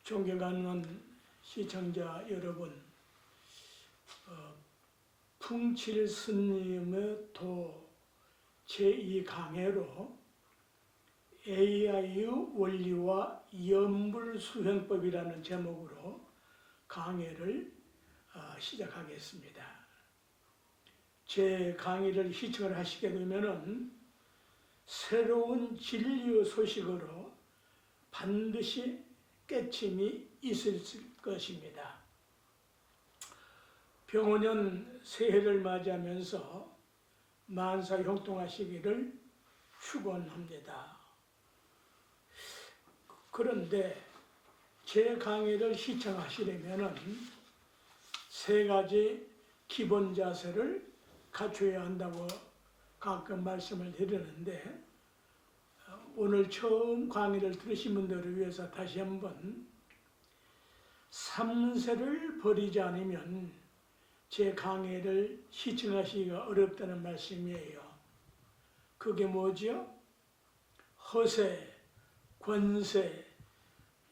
존경하는 시청자 여러분, 풍칠 스님의 도 제2강해로 AI의 원리와 연불수행법이라는 제목으로 강의를 시작하겠습니다. 제 강의를 시청을 하시게 되면 새로운 진리의 소식으로 반드시 깨침이 있을 것입니다. 병원년 새해를 맞이하면서 만사 형통하시기를 축원합니다. 그런데 제 강의를 시청하시려면 세 가지 기본 자세를 갖춰야 한다고 가끔 말씀을 드리는데, 오늘 처음 강의를 들으신 분들을 위해서 다시 한번, 삼세를 버리지 않으면 제 강의를 시청하시기가 어렵다는 말씀이에요. 그게 뭐죠? 허세, 권세,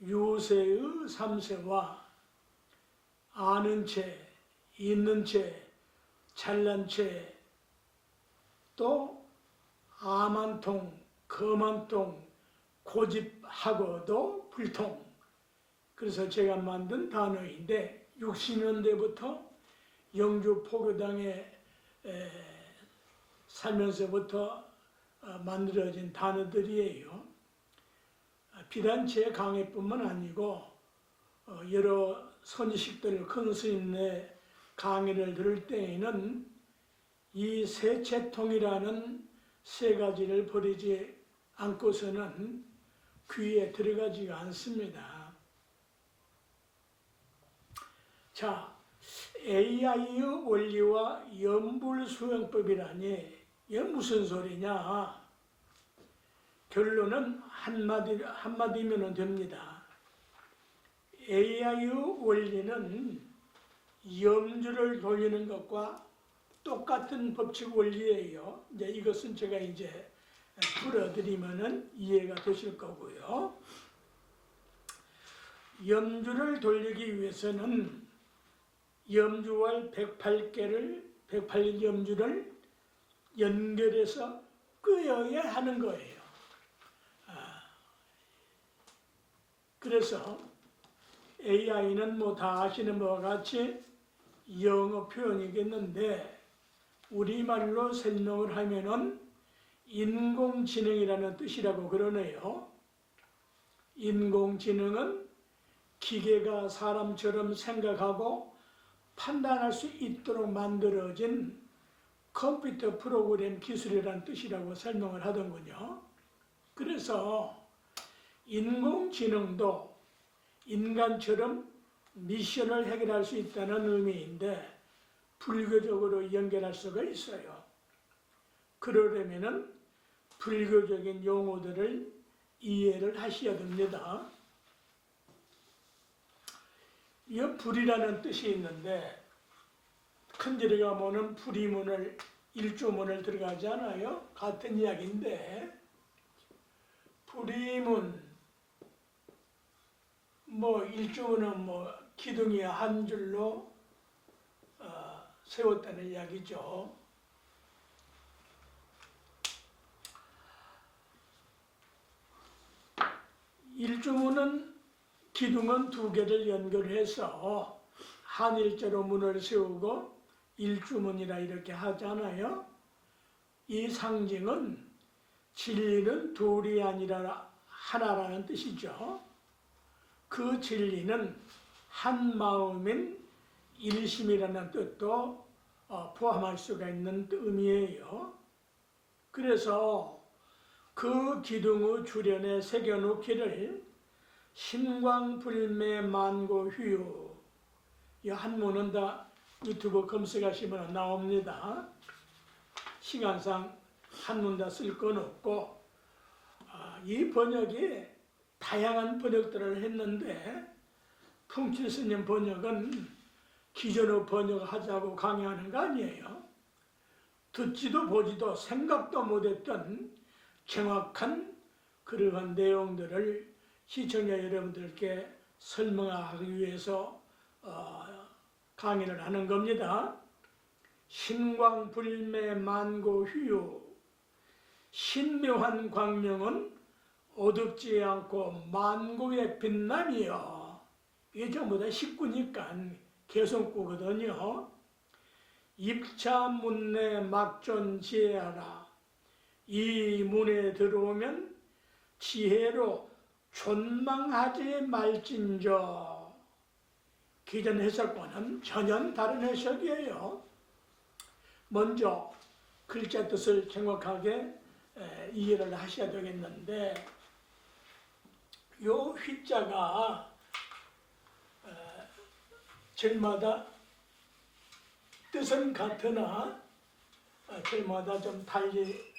유세의 삼세와 아는 채, 있는 채, 잘난 채, 또 아만통, 거만통, 고집하고도 불통. 그래서 제가 만든 단어인데 60년대부터 영주 포교당에 살면서부터 만들어진 단어들이에요. 비단 제 강의뿐만 아니고 여러 선지식들, 큰 스님의 강의를 들을 때에는 이 세채통이라는 세 가지를 버리지 않고서는 귀에 들어가지가 않습니다. 자, AI의 원리와 연불수행법이라니 이게 무슨 소리냐? 결론은 한마디면 됩니다. AI의 원리는 염주를 돌리는 것과 똑같은 법칙 원리예요. 이제 이것은 제가 풀어드리면은 이해가 되실 거고요. 염주를 돌리기 위해서는 염주알 108염주를 연결해서 끄어야 하는 거예요. 그래서 AI는 뭐 다 아시는 바와 같이 영어 표현이겠는데, 우리말로 설명을 하면은 인공지능이라는 뜻이라고 그러네요. 인공지능은 기계가 사람처럼 생각하고 판단할 수 있도록 만들어진 컴퓨터 프로그램 기술이라는 뜻이라고 설명을 하더군요. 그래서 인공지능도 인간처럼 미션을 해결할 수 있다는 의미인데, 불교적으로 연결할 수가 있어요. 그러려면은 불교적인 용어들을 이해를 하셔야 됩니다. 이 불이라는 뜻이 있는데, 큰절에 가면은 불이문을, 일조문을 들어가지 않아요? 같은 이야기인데, 불이문, 일조문은 기둥이 한 줄로 세웠다는 이야기죠. 일조문은 기둥은 두 개를 연결해서 한 일자로 문을 세우고 일주문이라 이렇게 하잖아요. 이 상징은 진리는 둘이 아니라 하나라는 뜻이죠. 그 진리는 한 마음인 일심이라는 뜻도 포함할 수가 있는 의미예요. 그래서 그 기둥의 주련에 새겨놓기를 심광불매 만고휴유, 이 한문은 다 유튜브 검색하시면 나옵니다. 시간상 한문 다 쓸 건 없고, 이 번역이 다양한 번역들을 했는데 풍칠 스님 번역은 기존의 번역하자고 강요하는 거 아니에요. 듣지도 보지도 생각도 못했던 정확한 그러한 내용들을 시청자 여러분들께 설명하기 위해서 강의를 하는 겁니다. 신광불매 만고휴유, 신묘한 광명은 어둡지 않고 만고의 빛남이여. 이게 전부 다 식구니까 개성구거든요. 입차 문내 막존 지혜하라. 이 문에 들어오면 지혜로 존망하지 말진저. 기존 해석과는 전혀 다른 해석이에요. 먼저 글자 뜻을 정확하게 이해를 하셔야 되겠는데, 요 휘자가 절마다 뜻은 같으나 절마다 좀 달리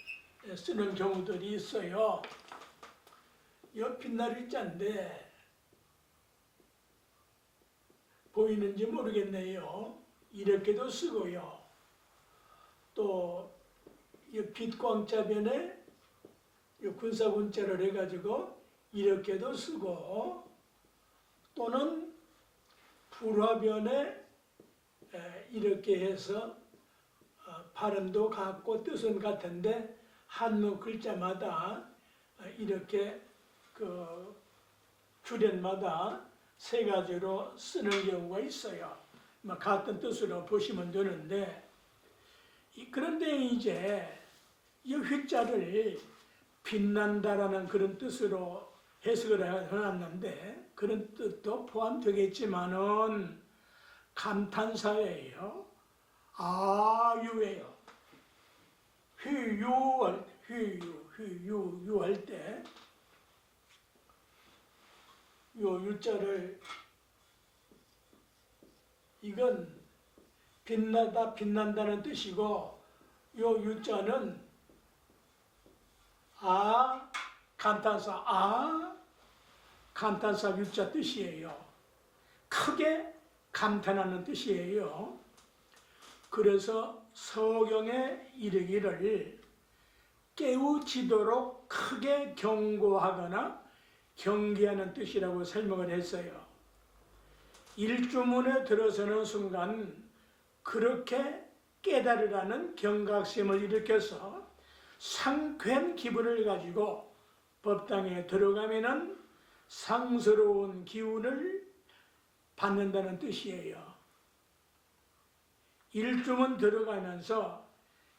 쓰는 경우들이 있어요. 요 빛날 휘자인데 보이는지 모르겠네요. 이렇게도 쓰고요. 또 이 빛광자변에 이 군사군자를 해가지고 이렇게도 쓰고, 또는 불화변에 이렇게 해서 발음도 같고 뜻은 같은데 한문 글자마다 이렇게 그 줄연마다 세 가지로 쓰는 경우가 있어요. 같은 뜻으로 보시면 되는데, 그런데 이제 이 휘자를 빛난다라는 그런 뜻으로 해석을 해놨는데, 그런 뜻도 포함되겠지만은 감탄사예요. 아유예요. 휴유 할 때 요 유자를, 이건 빛나다 빛난다는 뜻이고, 요 유자는 감탄사 유자 뜻이에요. 크게 감탄하는 뜻이에요. 그래서 서경에 이르기를 깨우치도록 크게 경고하거나 경계하는 뜻이라고 설명을 했어요. 일주문에 들어서는 순간 그렇게 깨달으라는 경각심을 일으켜서 상쾌한 기분을 가지고 법당에 들어가면은 상스러운 기운을 받는다는 뜻이에요. 일주문 들어가면서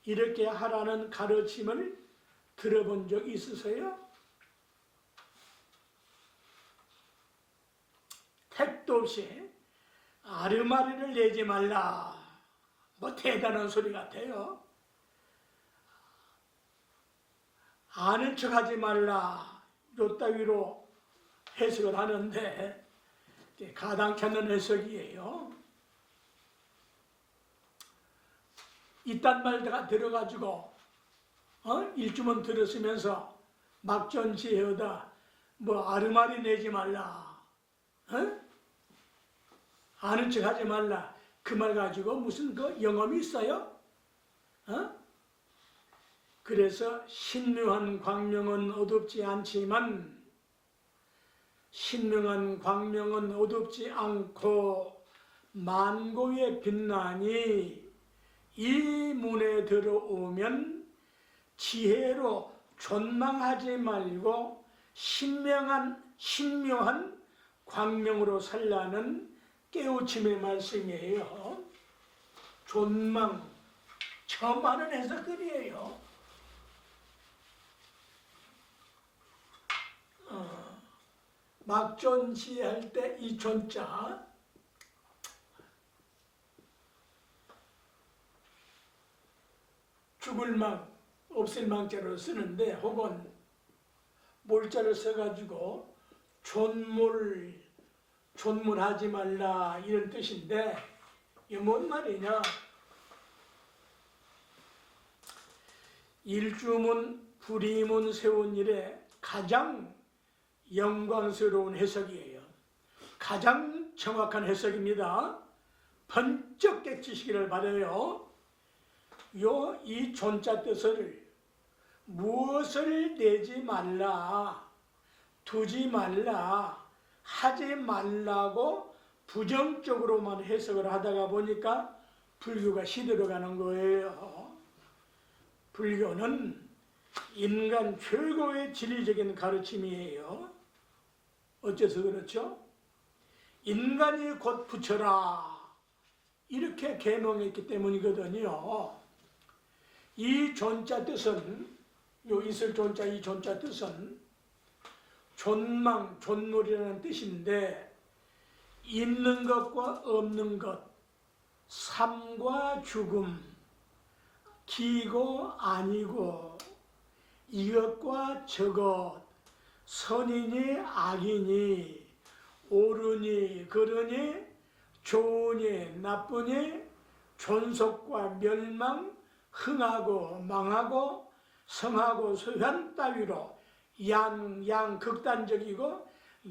이렇게 하라는 가르침을 들어본 적 있으세요? 택도 없이 아르마리를 내지 말라. 뭐 대단한 소리 같아요. 아는 척하지 말라. 요 따위로 해석을 하는데 가당치 않는 해석이에요. 이딴 말가 들어가지고 일주문 들었으면서 막전지혜하다 뭐 아르마리 내지 말라, 아는 척하지 말라, 그 말 가지고 무슨 그 영험이 있어요? 그래서 신묘한 광명은 어둡지 않지만, 신명한 광명은 어둡지 않고 만고의 빛나니 이 문에 들어오면 지혜로 존망하지 말고 신묘한 광명으로 살라는 깨우침의 말씀이에요. 존망, 처음 하는 해석들이에요. 막존지할 때 이 존자, 죽을 망, 없을 망자로 쓰는데, 혹은 몰자를 써가지고 존물하지 말라 이런 뜻인데, 이게 뭔 말이냐? 일주문 불이문 세운 일에 가장 영광스러운 해석이에요. 가장 정확한 해석입니다. 번쩍 깨치시기를 바라요. 이 존자 뜻을 무엇을 내지 말라, 두지 말라, 하지 말라고 부정적으로만 해석을 하다가 보니까 불교가 시들어가는 거예요. 불교는 인간 최고의 진리적인 가르침이에요. 어째서 그렇죠? 인간이 곧 부처라, 이렇게 계명했기 때문이거든요. 이 존자 뜻은, 요 있을 존자, 이 존자 뜻은 존망, 존물이라는 뜻인데, 있는 것과 없는 것, 삶과 죽음, 기고 아니고, 이것과 저것, 선이니 악이니, 옳으니 그르니, 좋으니 나쁘니, 존속과 멸망, 흥하고 망하고, 성하고 소현 따위로 극단적이고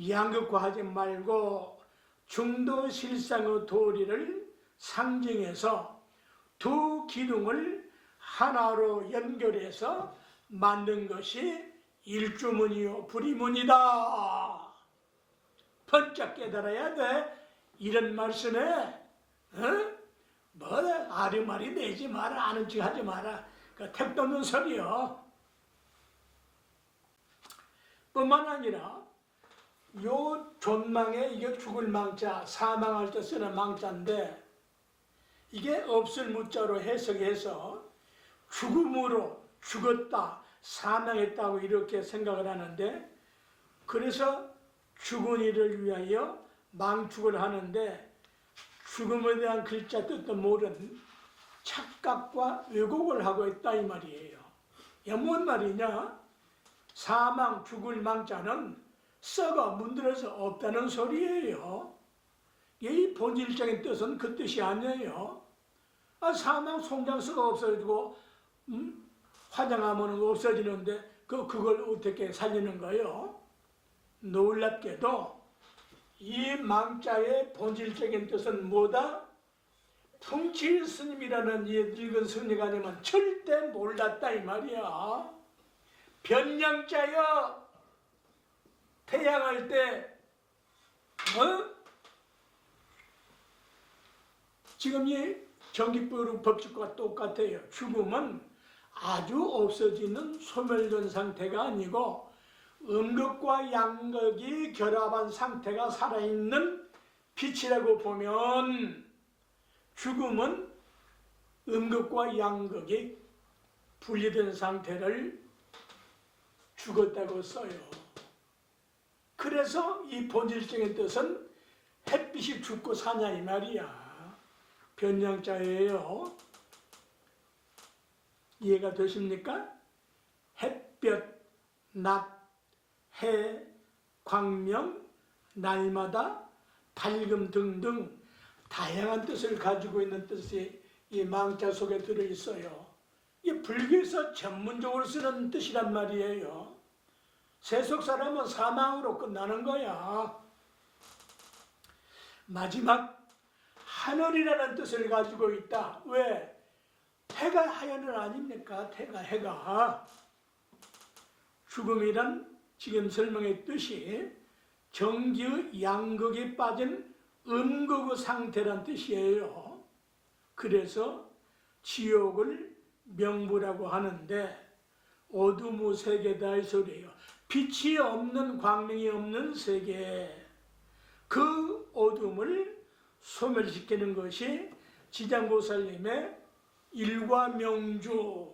양극화하지 말고 중도실상의 도리를 상징해서 두 기둥을 하나로 연결해서 만든 것이 일주문이요 불이문이다. 번쩍 깨달아야 돼. 이런 말씀에 뭐 아리마리 내지 마라, 아는 척 하지 마라, 그 택도 없는 소리요. 뿐만 아니라 요 존망에, 이게 죽을 망자, 사망할 때 쓰는 망자인데, 이게 없을 무자로 해석해서 죽음으로 죽었다, 사망했다고 이렇게 생각을 하는데, 그래서 죽은 이를 위하여 망축을 하는데, 죽음에 대한 글자 뜻도 모르는 착각과 왜곡을 하고 있다 이 말이에요. 이게 뭔 말이냐? 사망, 죽을 망자는 썩어 문드러져 없다는 소리예요. 이 본질적인 뜻은 그 뜻이 아니에요. 사망, 송장수가 없어지고 화장하면 없어지는데 그걸 어떻게 살리는 거예요? 놀랍게도 이 망자의 본질적인 뜻은 뭐다? 풍칠 스님이라는 이 늙은 스님이 아니면 절대 몰랐다 이 말이야. 변양자여, 태양할 때 지금 이 전기불 법칙과 똑같아요. 죽음은 아주 없어지는 소멸된 상태가 아니고 음극과 양극이 결합한 상태가 살아있는 빛이라고 보면, 죽음은 음극과 양극이 분리된 상태를 죽었다고 써요. 그래서 이 본질적인 뜻은 햇빛이 죽고 사냐 이 말이야. 변양자예요. 이해가 되십니까? 햇볕, 낮, 해, 광명, 날마다 밝음 등등 다양한 뜻을 가지고 있는 뜻이 이 망자 속에 들어있어요. 이 불교에서 전문적으로 쓰는 뜻이란 말이에요. 세속 사람은 사망으로 끝나는 거야. 마지막 하늘이라는 뜻을 가지고 있다. 왜? 해가 하늘은 아닙니까? 해가. 죽음이란 지금 설명했듯이 정기의 양극이 빠진 음극의 상태란 뜻이에요. 그래서 지옥을 명부라고 하는데 어둠의 세계다 이 소리예요. 빛이 없는, 광명이 없는 세계, 그 어둠을 소멸시키는 것이 지장보살님의 일과명주.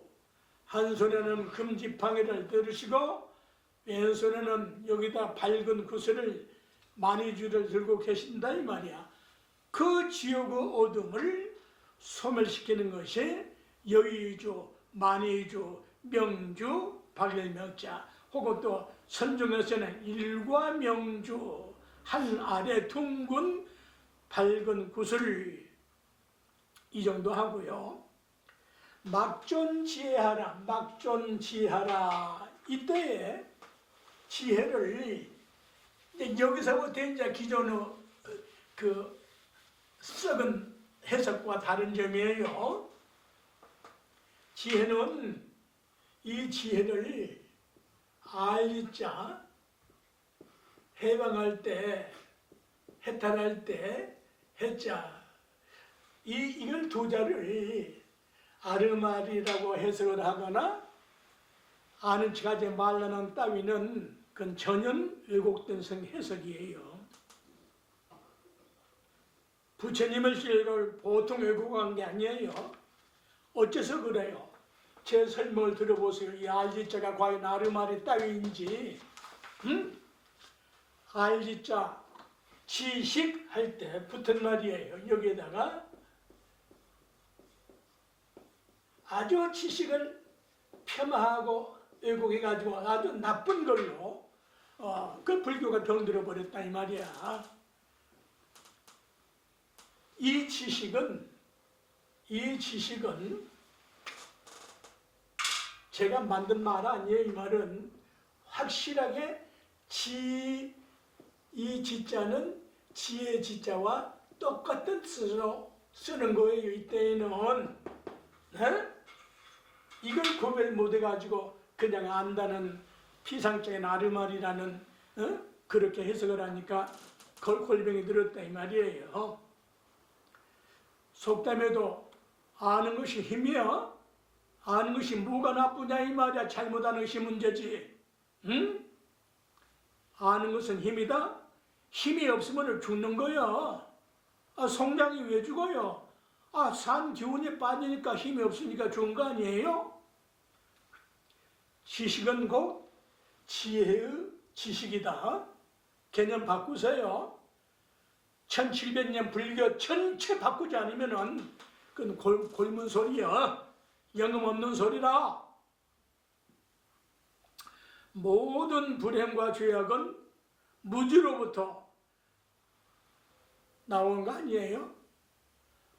한 손에는 금지팡이를 들으시고 왼손에는 여기다 밝은 구슬을 만이주를 들고 계신다 이 말이야. 그 지옥의 어둠을 소멸시키는 것이 여의주, 만이주, 명주, 박일명자, 혹은 또 선중에서는 일과명주, 한 알에 둥근 밝은 구슬, 이 정도 하고요. 막존지혜하라, 막존지혜하라. 이때에 지혜를 여기서부터 이제 기존의 그 썩은 해석과 다른 점이에요. 지혜는 이 지혜를 알리자 해방할 때, 해탈할 때 해자 이걸 두 자를 아르마리라고 해석을 하거나 아는 척하지 말라는 따위는 그건 전혀 왜곡된 해석이에요. 부처님의 실력을 보통 왜곡한 게 아니에요. 어째서 그래요? 제 설명을 들어보세요. 이 알지자가 과연 아르마리 따위인지. 알지자 지식 할 때 붙은 말이에요. 여기에다가 아주 지식을 폄하하고 왜곡해가지고 아주 나쁜 걸로 그 불교가 병들어 버렸다 이 말이야. 이 지식은 제가 만든 말 아니에요. 이 말은 확실하게 이 지자는 지혜 지자와 똑같은 뜻으로 쓰는 거예요. 이때에는 이걸 구별 못해가지고 그냥 안다는 피상적인 아르마리라는 그렇게 해석을 하니까 골병이 들었다 이 말이에요. 속담에도 아는 것이 힘이야. 아는 것이 뭐가 나쁘냐 이 말이야. 잘못하는 것이 문제지. 응? 아는 것은 힘이다. 힘이 없으면 죽는 거야. 성장이 왜 죽어요? 산 기운이 빠지니까 힘이 없으니까 죽은 거 아니에요? 지식은 곧 지혜의 지식이다. 개념 바꾸세요. 1700년 불교 전체 바꾸지 않으면은 그건 골문 소리야. 영음 없는 소리라. 모든 불행과 죄악은 무지로부터 나온 거 아니에요?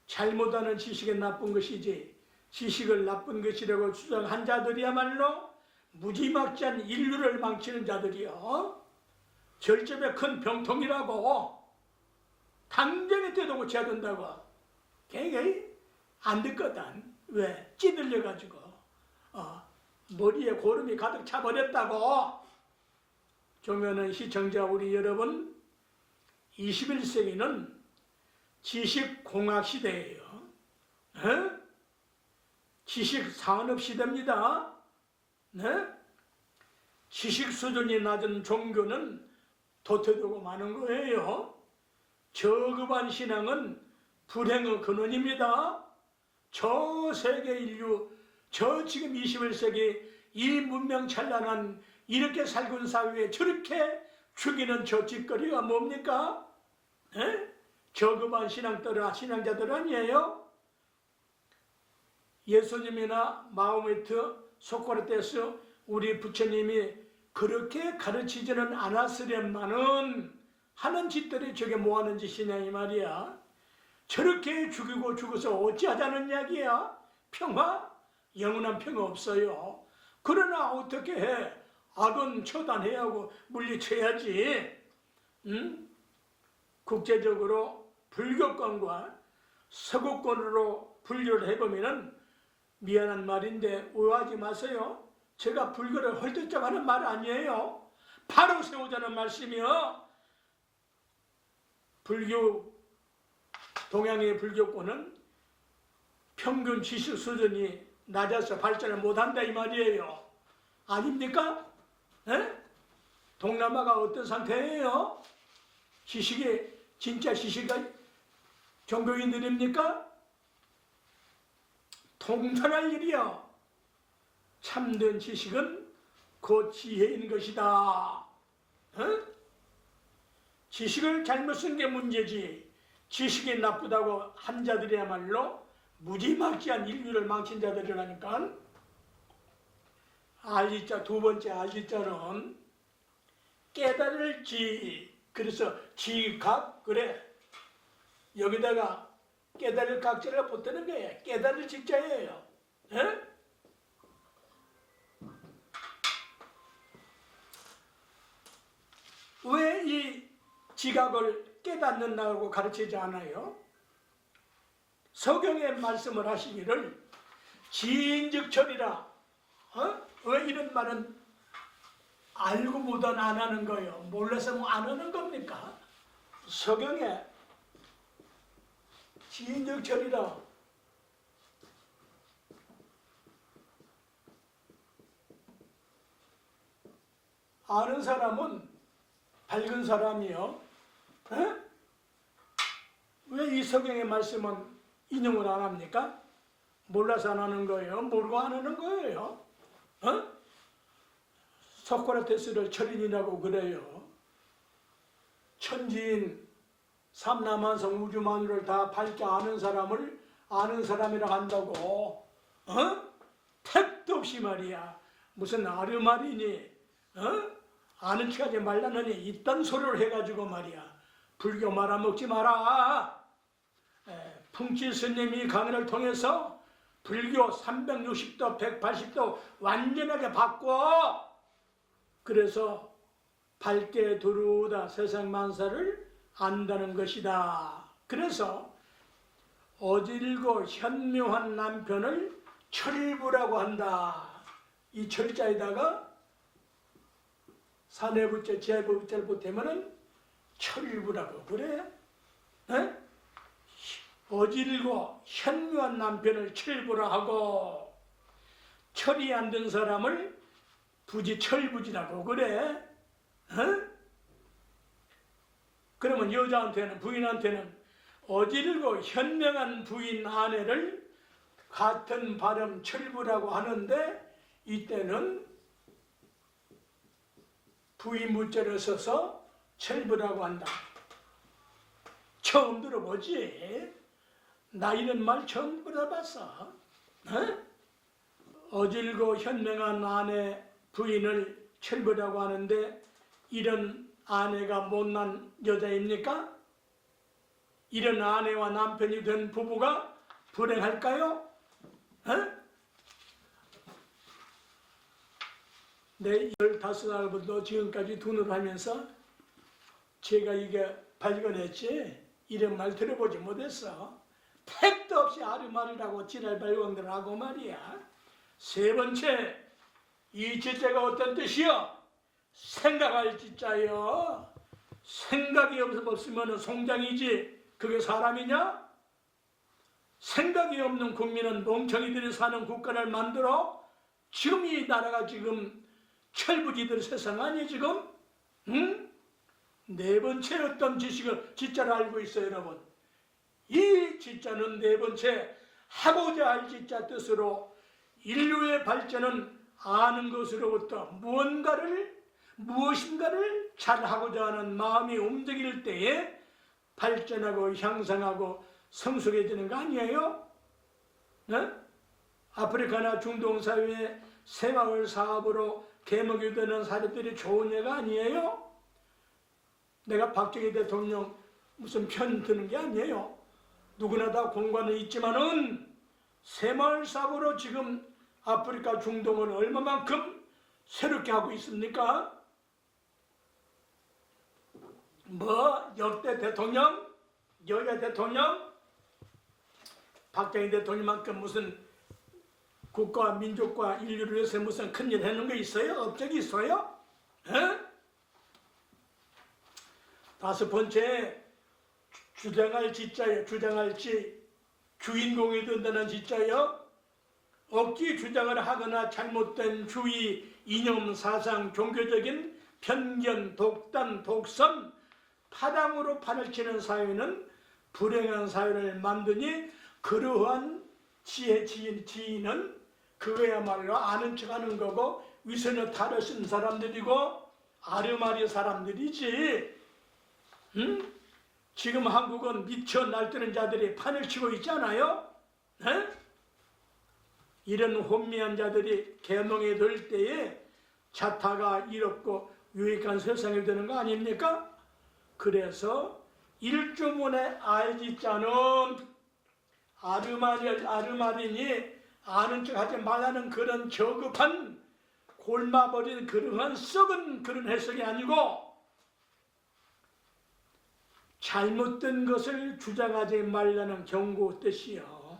잘못하는 지식이 나쁜 것이지 지식을 나쁜 것이라고 주장한 자들이야말로 무지막지한 인류를 망치는 자들이요. 절점의 큰 병통이라고 당장에 때도 고쳐야 된다고. 걔 안 듣거든. 왜? 찌들려가지고 머리에 고름이 가득 차버렸다고. 조면은 시청자 우리 여러분, 21세기는 지식공학 시대예요. 지식산업 시대입니다. 지식 수준이 낮은 종교는 도태되고 마는 거예요. 저급한 신앙은 불행의 근원입니다. 저 세계 인류, 저 지금 21세기 이 문명 찬란한 이렇게 살군 사회에 저렇게 죽이는 저 짓거리가 뭡니까? 저급한 신앙자들 아니에요? 예수님이나 마호메트, 소크라테스 우리 부처님이 그렇게 가르치지는 않았으련만은 하는 짓들이 저게 뭐하는 짓이냐 이 말이야. 저렇게 죽이고 죽어서 어찌하자는 이야기야? 평화? 영원한 평화 없어요. 그러나 어떻게 해? 악은 처단해야 하고 물리쳐야지. 국제적으로 불교권과 서구권으로 분류를 해보면은 미안한 말인데 오해하지 마세요. 제가 불교를 헐뜯자고 하는 말 아니에요. 바로 세우자는 말씀이요. 동양의 불교권은 평균 지식 수준이 낮아서 발전을 못한다 이 말이에요. 아닙니까? 동남아가 어떤 상태예요? 지식이 진짜 지식이 종교인들입니까? 통탄할 일이요. 참된 지식은 곧 지혜인 것이다. 지식을 잘못 쓴 게 문제지. 지식이 나쁘다고 한 자들이야말로 무지막지한 인류를 망친 자들이라니까. 알지자 두 번째 알지자는 깨달을지. 그래서 지각 그래. 여기다가 깨달을 각자를 붙드는 거예요. 깨달을 직자예요. 왜 이 지각을 깨닫는다고 가르치지 않아요. 성경에 말씀을 하시기를 지인즉철이라. 왜 이런 말은 알고 보던 안 하는 거예요. 몰라서 뭐 안 하는 겁니까? 성경에 지인즉철이라. 아는 사람은 밝은 사람이요. 왜 이 성경의 말씀은 인용을 안 합니까? 몰라서 안 하는 거예요. 모르고 안 하는 거예요. 소크라테스를 철인이라고 그래요. 천지인 삼라만성 우주만유를 다 밝게 아는 사람을 아는 사람이라 한다고. 택도 없이 말이야. 무슨 아르마리니 아는 척하지 말라느니 이딴 소리를 해가지고 말이야. 불교 말아먹지 마라. 풍치 스님이 강의를 통해서 불교 360도 180도 완전하게 바꿔. 그래서 밝게 두루다 세상 만사를 안다는 것이다. 그래서 어질고 현묘한 남편을 철부라고 한다. 이 철자에다가 사내부자 제부자를 보태면은 철부라고 그래. 어질고 현묘한 남편을 철부라 하고 철이 안 든 사람을 부지철부지라고 그래. 그러면 여자한테는 부인한테는 어질고 현명한 부인 아내를 같은 발음 철부라고 하는데 이때는 부인무자를 써서 철부라고 한다. 처음 들어보지? 나 이런 말 처음 들어봤어. 어질고 현명한 아내 부인을 철부라고 하는데 이런 아내가 못난 여자입니까? 이런 아내와 남편이 된 부부가 불행할까요? 내 15살부터 지금까지 돈을 하면서 제가 이게 발견했지 이런 말 들어보지 못했어. 택도 없이 아르마리라고 지랄 발광들 하고 말이야. 세 번째, 이 지자가 어떤 뜻이요? 생각할 지자요. 생각이 없으면 송장이지 그게 사람이냐? 생각이 없는 국민은 멍청이들이 사는 국가를 만들어 지금 이 나라가 지금 철부지들 세상 아니 지금? 응? 네 번째 어떤 지자를 알고 있어요 여러분? 이 지자는 네 번째 하고자 할 지자 뜻으로 인류의 발전은 아는 것으로부터 무엇인가를 잘하고자 하는 마음이 움직일 때에 발전하고 향상하고 성숙해지는 거 아니에요? 네? 아프리카나 중동 사회의 새마을 사업으로 개먹이 되는 사례들이 좋은 예가 아니에요? 내가 박정희 대통령 무슨 편 드는 게 아니에요. 누구나 다 공과는 있지만은 새마을 사업으로 지금 아프리카 중동을 얼마만큼 새롭게 하고 있습니까? 뭐 역대 대통령, 여야 대통령, 박정희 대통령만큼 무슨 국가와 민족과 인류를 위해서 무슨 큰일 해놓은 거 있어요? 업적이 있어요? 다섯 번째 주장할 지자예요. 주장할 지 주인공이 된다는 지자예요. 억지 주장을 하거나 잘못된 주의, 이념, 사상, 종교적인 편견, 독단, 독선, 파당으로 판을 치는 사회는 불행한 사회를 만드니 그러한 지혜는 그거야말로 아는 척하는 거고 위선을 탈을 쓴 사람들이고 아르마리 사람들이지. 응? 지금 한국은 미쳐 날뛰는 자들이 판을 치고 있잖아요. 이런 혼미한 자들이 계몽이 될 때에 자타가 이롭고 유익한 세상이 되는 거 아닙니까? 그래서 일주문의 알지자는 아르마리니 아는 척 하지 말라는 그런 저급한 골마버린 그러한 썩은 그런 해석이 아니고 잘못된 것을 주장하지 말라는 경고 뜻이요.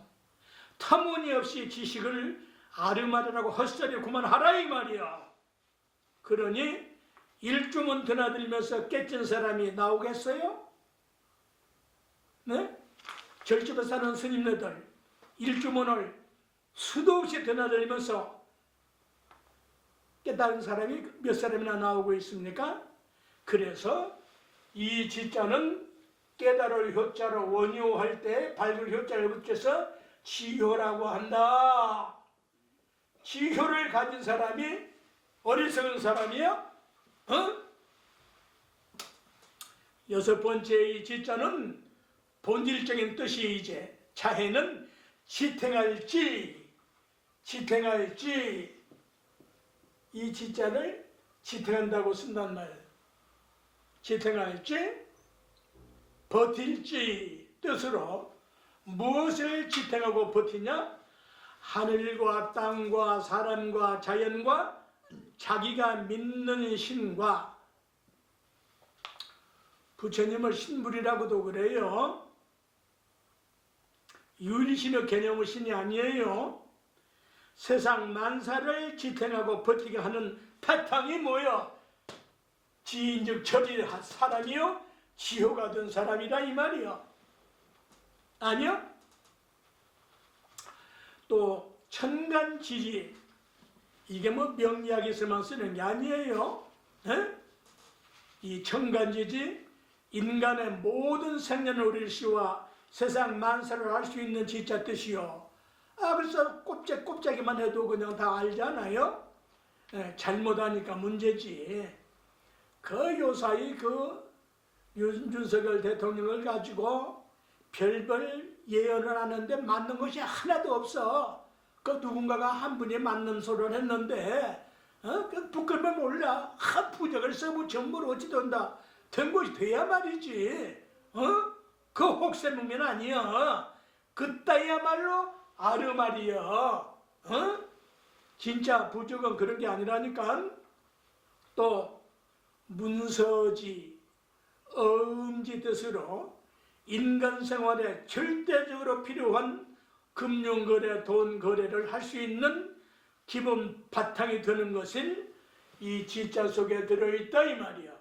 터무니없이 지식을 아르마르라고 헛소리 그만하라 이 말이야. 그러니 일주문 드나들면서 깨진 사람이 나오겠어요? 네? 절집에 사는 스님네들 일주문을 수도 없이 드나들면서 깨달은 사람이 몇 사람이나 나오고 있습니까? 그래서 이 지자는 깨달을 효자로 원효할 때 밝을 효자를 붙여서 지효라고 한다. 지효를 가진 사람이 어리석은 사람이야? 여섯 번째 이 지자는 본질적인 뜻이 이제 자해는 지탱할지 이 지자를 지탱한다고 쓴단 말이에요. 지탱할지 버틸지 뜻으로 무엇을 지탱하고 버티냐? 하늘과 땅과 사람과 자연과 자기가 믿는 신과 부처님을 신불이라고도 그래요. 유일신의 개념의 신이 아니에요. 세상 만사를 지탱하고 버티게 하는 바탕이 뭐야? 지인즉 저리 사람이요? 지효가 된 사람이다 이 말이야. 아니요? 또 천간지지 이게 뭐 명리학에서만 쓰는 게 아니에요. 에? 이 천간지지 인간의 모든 생년월일 시와 세상 만사를 알 수 있는 지자 뜻이요. 그래서 꼼짝꼼짝이만 해도 그냥 다 알잖아요. 잘못하니까 문제지. 그 요사이 그 윤석열 대통령을 가지고 별별 예언을 하는데 맞는 것이 하나도 없어. 그 누군가가 한 분이 맞는 소리를 했는데 그 부끄러면 몰라. 한 부적을 써붙이면 뭘 어찌 된다. 된 것이 돼야 말이지. 그 혹세무민 아니야. 그따야말로 아르말이야. 진짜 부적은 그런 게 아니라니까. 또 문서지, 어음지 뜻으로 인간 생활에 절대적으로 필요한 금융거래, 돈거래를 할 수 있는 기본 바탕이 되는 것은 이 지자 속에 들어있다 이 말이야.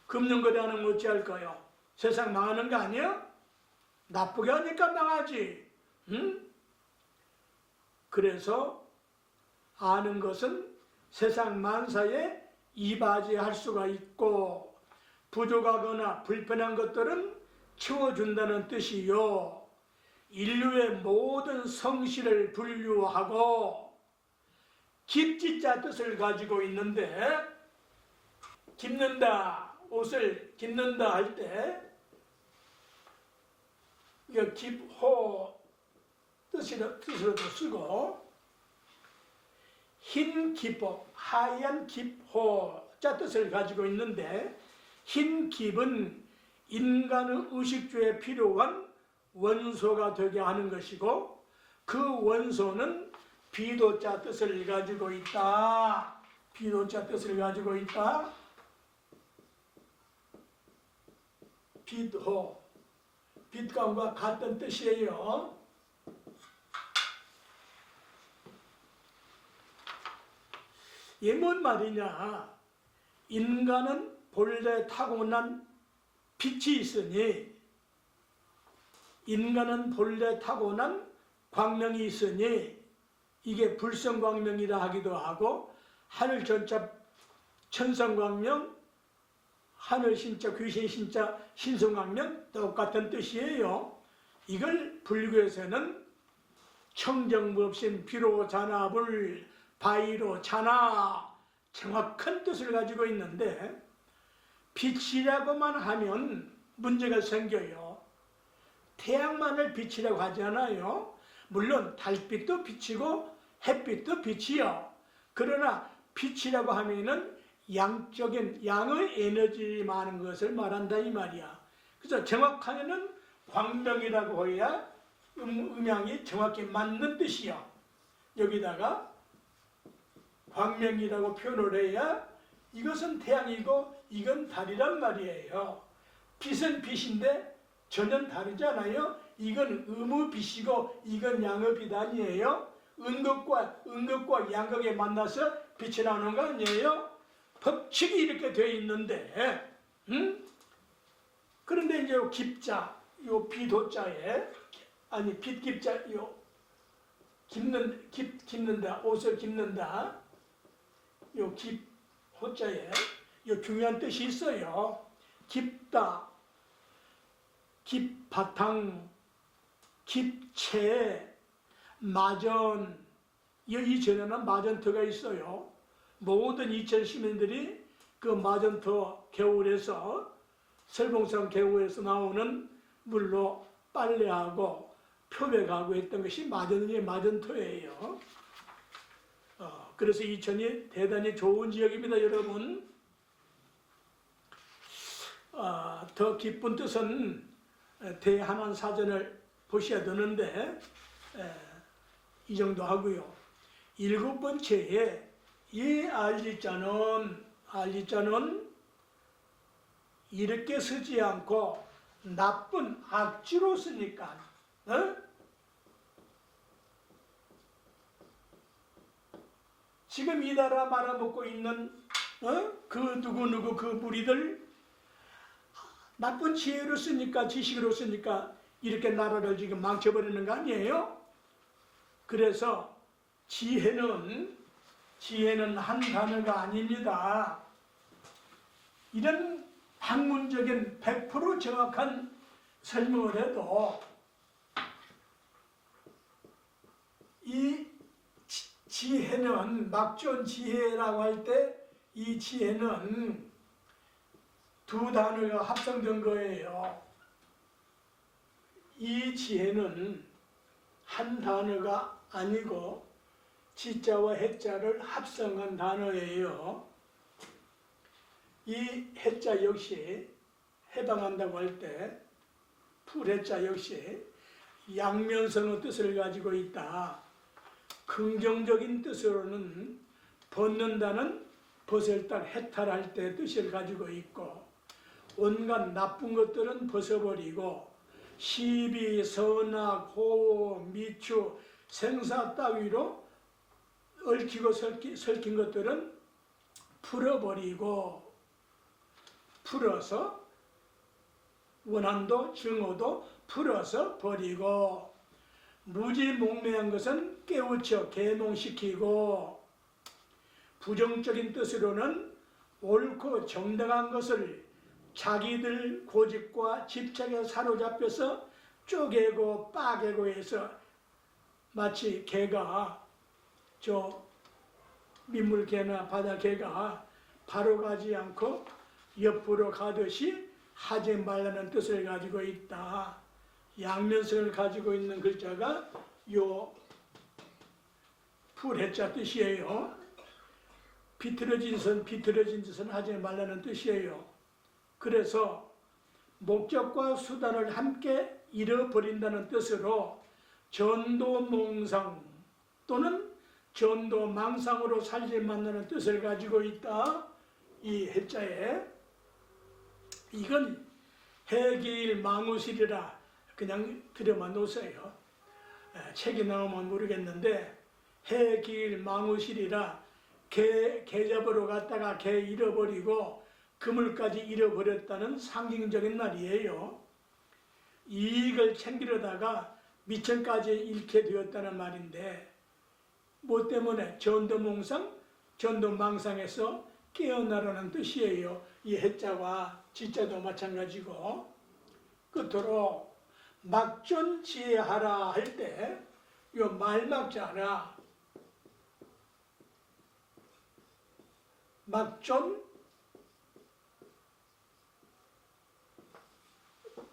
금융거래하는 거 어찌할까요? 세상 망하는 거 아니야? 나쁘게 하니까 망하지. 그래서 아는 것은 세상 만사에 이바지할 수가 있고 부족하거나 불편한 것들은 채워준다는 뜻이요. 인류의 모든 성실을 분류하고 깁지자 뜻을 가지고 있는데 깁는다, 옷을 깁는다 할 때 이거 깁호 뜻으로도 쓰고 흰 기복, 하얀 깁호자 뜻을 가지고 있는데 흰 깁은 인간의 의식주에 필요한 원소가 되게 하는 것이고 그 원소는 비도자 뜻을 가지고 있다. 비도자 뜻을 가지고 있다. 빛호, 빛감과 같은 뜻이에요. 이게 뭔 말이냐? 인간은 본래 타고난 빛이 있으니 인간은 본래 타고난 광명이 있으니 이게 불성광명이라 하기도 하고 하늘 전자 천성광명, 하늘 신자, 귀신 신자, 신성광명 똑같은 뜻이에요. 이걸 불교에서는 청정무없인 비로 잔압을 바위로 잔아 정확한 뜻을 가지고 있는데 빛이라고만 하면 문제가 생겨요. 태양만을 빛이라고 하지 않아요. 물론 달빛도 빛이고 햇빛도 빛이요. 그러나 빛이라고 하면은 양적인 양의 에너지 많은 것을 말한다 이 말이야. 그래서 정확하게는 광명이라고 해야 음양이 정확히 맞는 뜻이요. 여기다가 광명이라고 표현을 해야 이것은 태양이고 이건 달이란 말이에요. 빛은 빛인데 전혀 다르잖아요. 이건 음의 빛이고 이건 양의 빛 아니에요. 음극과 양극이 만나서 빛이 나오는 거 아니에요. 법칙이 이렇게 되어 있는데, 그런데 이제 요 깊자, 요 빛호자에, 아니 빛깁자, 요 깁는다, 옷을 깁는다, 요 깁호자에 요 중요한 뜻이 있어요. 깊다, 깊바탕, 깊채, 마전, 이 전에는 마전터가 있어요. 모든 이천 시민들이 그 마전터 개울에서, 설봉산 개울에서 나오는 물로 빨래하고 표백하고 했던 것이 마전터예요. 그래서 이천이 대단히 좋은 지역입니다, 여러분. 더 깊은 뜻은 대한한 사전을 보셔야 되는데 이 정도 하고요. 7번째에 이 알지자는 이렇게 쓰지 않고 나쁜 악지로 쓰니까, 지금 이 나라 말아먹고 있는 그 누구 그 무리들 나쁜 지혜로 쓰니까, 지식으로 쓰니까 이렇게 나라를 지금 망쳐버리는 거 아니에요? 그래서 지혜는 한 단어가 아닙니다. 이런 학문적인 100% 정확한 설명을 해도 이 지혜는, 막존 지혜라고 할 때 이 지혜는 두 단어가 합성된 거예요. 이 지혜는 한 단어가 아니고 지자와 해자를 합성한 단어예요. 이 해자 역시 해방한다고 할 때 풀해자 역시 양면성의 뜻을 가지고 있다. 긍정적인 뜻으로는 벗는다는 벗을단 해탈할 때 뜻을 가지고 있고, 온갖 나쁜 것들은 벗어버리고 시비, 선악, 호호, 미추, 생사 따위로 얽히고 설킨 것들은 풀어버리고, 풀어서 원한도 증오도 풀어서 버리고, 무지몽매한 것은 깨우쳐 계몽시키고, 부정적인 뜻으로는 옳고 정당한 것을 자기들 고집과 집착에 사로잡혀서 쪼개고 빠개고 해서 마치 개가, 민물개나 바다개가 바로 가지 않고 옆으로 가듯이 하지 말라는 뜻을 가지고 있다. 양면성을 가지고 있는 글자가 요 풀해자 뜻이에요. 비틀어진 짓은 하지 말라는 뜻이에요. 그래서 목적과 수단을 함께 잃어버린다는 뜻으로 전도몽상 또는 전도망상으로 살지 말라는 뜻을 가지고 있다. 이 해자에. 이건 해기일망우실이라 그냥 들여만 놓으세요. 책이 나오면 모르겠는데, 해기일망우실이라 개 잡으러 갔다가 개 잃어버리고 그물까지 잃어버렸다는 상징적인 말이에요. 이익을 챙기려다가 미천까지 잃게 되었다는 말인데, 뭐 때문에? 전도망상에서 깨어나라는 뜻이에요. 이 해자와 지자도 마찬가지고. 끝으로 막존지혜하라 할 때 요 말막자나 막존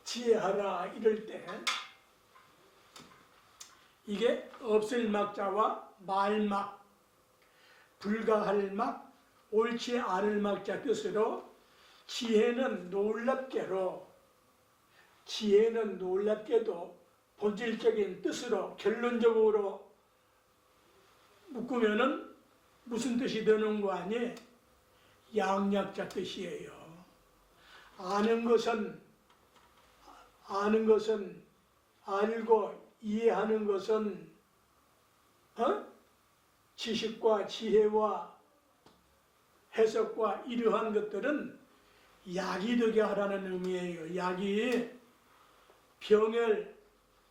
지혜하라 이럴 때 이게 없을 막자와 말막, 불가할 막, 옳지 않을 막자 뜻으로 지혜는 놀랍게도 본질적인 뜻으로 결론적으로 묶으면은 무슨 뜻이 되는 거 아니? 양약자 뜻이에요. 아는 것은 알고 이해하는 것은 지식과 지혜와 해석과 이러한 것들은 약이 되게 하라는 의미예요. 약이 병을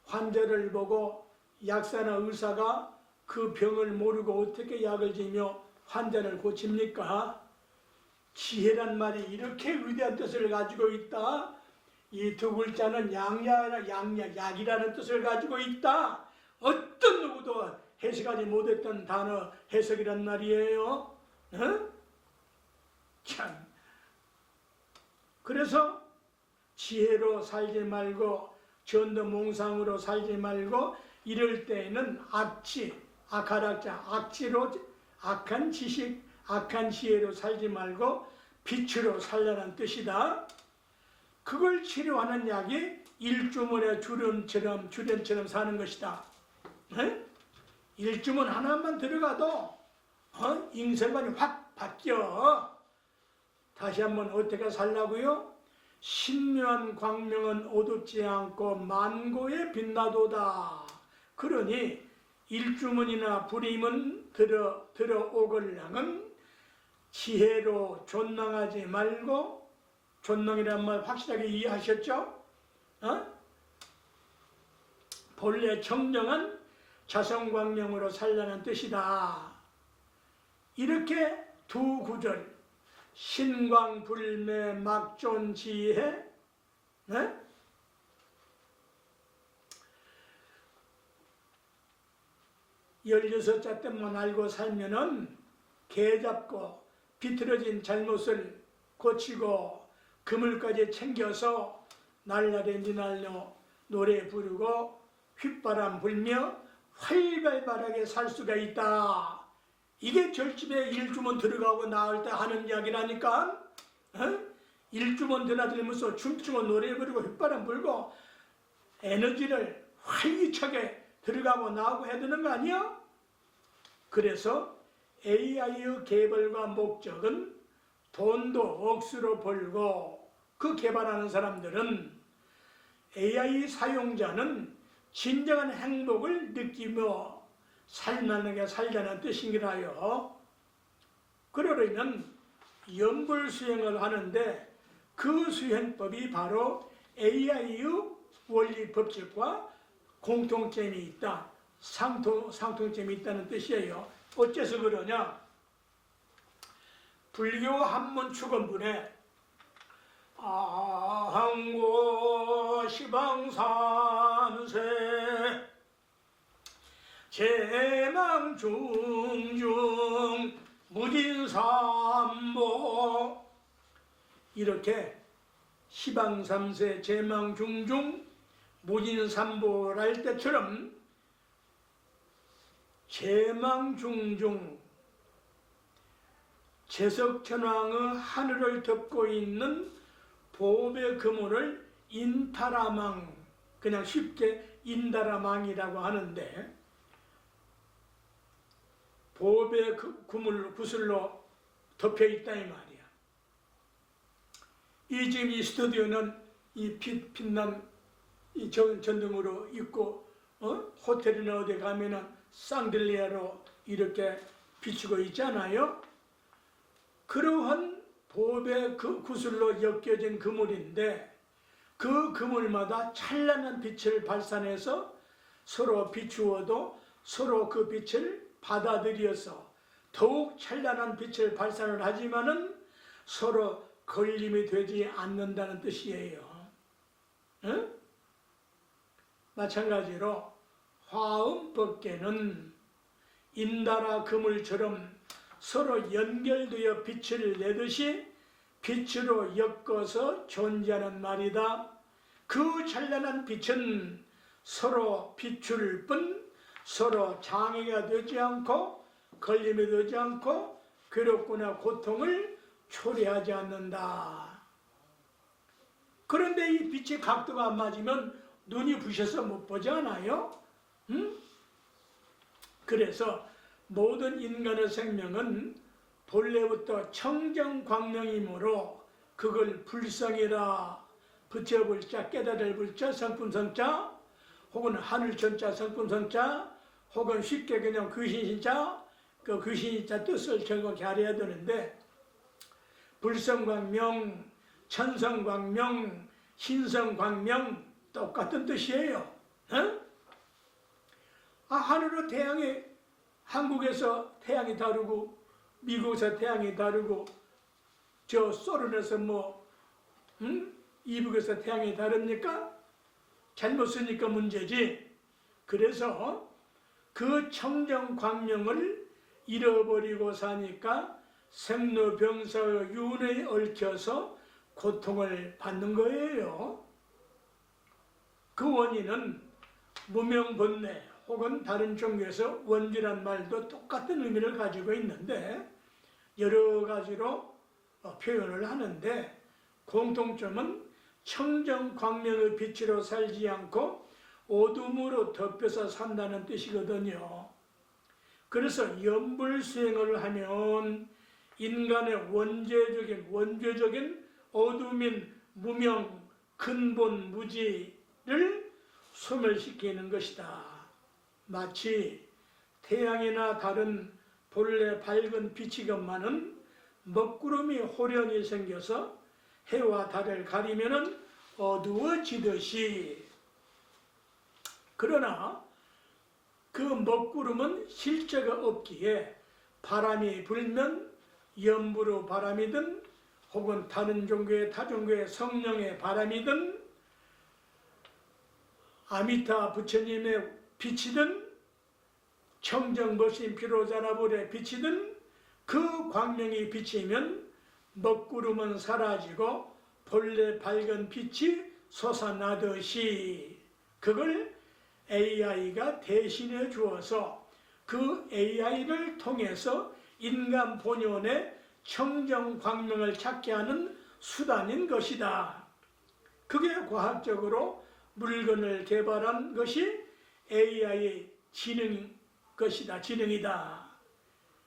환자를 보고 약사나 의사가 그 병을 모르고 어떻게 약을 지며 환자를 고칩니까? 지혜란 말이 이렇게 위대한 뜻을 가지고 있다. 이 두 글자는 약이라는 뜻을 가지고 있다. 어떤 누구도 해석하지 못했던 단어 해석이란 말이에요. 참. 그래서 지혜로 살지 말고 전도몽상으로 살지 말고 이럴 때에는 악한 악지로 악한 지식, 악한 지혜로 살지 말고 빛으로 살라는 뜻이다. 그걸 치료하는 약이 일주문의 주련처럼 사는 것이다. 일주문 하나만 들어가도 인생관이 확 바뀌어. 다시 한번 어떻게 살라고요? 신묘한 광명은 어둡지 않고 만고에 빛나도다. 그러니 일주문이나 불임은 들어오걸랑은 지혜로 존망하지 말고, 존망이란 말 확실하게 이해하셨죠? 본래 청정한 자성광명으로 살라는 뜻이다. 이렇게 두 구절, 신광불매 막존지혜, 16자 때만 알고 살면은 개 잡고 비틀어진 잘못을 고치고 그물까지 챙겨서 날라렌지 날려 노래 부르고 휘바람 불며 활발하게 살 수가 있다. 이게 절집에 일주문 들어가고 나올 때 하는 이야기라니까. 일주문 드나들면서 춤추고 노래 부르고 휘바람 불고 에너지를 활기차게 들어가고 나오고 해야 되는 거 아니야? 그래서 AI의 개발과 목적은 돈도 억수로 벌고, 그 개발하는 사람들은 AI 사용자는 진정한 행복을 느끼며 살만하게 살자는 뜻이라요. 그러려면 연불 수행을 하는데 그 수행법이 바로 AI의 원리 법칙과 공통점이 있다, 상통점이 있다는 뜻이에요. 어째서 그러냐? 불교 한문 축원문에 아항고 시방산세 제망중중 무진삼보, 이렇게 시방삼세 제망중중 무진삼보랄 때처럼 제망중중 제석천왕의 하늘을 덮고 있는 보배 그물을 인타라망, 그냥 쉽게 인다라망이라고 하는데, 보배 그물 구슬로 덮여 있다 이 말이야. 지금 이 스튜디오는 이 빛난 이 전등으로 있고, 호텔이나 어디 가면은 쌍들리아로 이렇게 비추고 있잖아요. 그러한 보배 그 구슬로 엮여진 그물인데, 그 그물마다 찬란한 빛을 발산해서 서로 비추어도 서로 그 빛을 받아들여서 더욱 찬란한 빛을 발산을 하지만은 서로 걸림이 되지 않는다는 뜻이에요. 응? 마찬가지로 화음법계는 인다라 그물처럼 서로 연결되어 빛을 내듯이 빛으로 엮어서 존재하는 말이다. 그 찬란한 빛은 서로 비출 뿐 서로 장애가 되지 않고 걸림이 되지 않고 괴롭거나 고통을 초래하지 않는다. 그런데 이 빛의 각도가 안 맞으면 눈이 부셔서 못 보지 않아요? 응? 그래서 모든 인간의 생명은 본래부터 청정광명이므로 그걸 불성이라 붙여불자 깨달을 불자 성품성자 혹은 하늘천자 성품성자 혹은 쉽게 그냥 귀신신자 그 귀신신자 뜻을 정확히 알아야 되는데 불성광명, 천성광명, 신성광명 똑같은 뜻이에요. 어? 하늘로 태양이 한국에서 태양이 다르고 미국에서 태양이 다르고 저 소련에서 이북에서 태양이 다릅니까? 잘못 쓰니까 문제지. 그래서 그 청정광명을 잃어버리고 사니까 생로병사의 윤회에 얽혀서 고통을 받는 거예요. 그 원인은 무명본래 혹은 다른 종교에서 원죄란 말도 똑같은 의미를 가지고 있는데 여러 가지로 표현을 하는데 공통점은 청정광명의 빛으로 살지 않고 어둠으로 덮여서 산다는 뜻이거든요. 그래서 염불수행을 하면 인간의 원죄적인 어둠인 무명, 근본, 무지를 소멸시키는 것이다. 마치 태양이나 다른 본래 밝은 빛이건만은 먹구름이 호련히 생겨서 해와 달을 가리면은 어두워지듯이. 그러나 그 먹구름은 실제가 없기에 바람이 불면 염불의 바람이든 혹은 다른 종교의 타종교의 성령의 바람이든 아미타 부처님의 빛이든 청정법신 피로자나불의 빛이든 그 광명이 비치면 먹구름은 사라지고 본래 밝은 빛이 솟아나듯이 그걸 AI가 대신해 주어서 그 AI를 통해서 인간 본연의 청정광명을 찾게 하는 수단인 것이다. 그게 과학적으로 물건을 개발한 것이 AI 지능이다.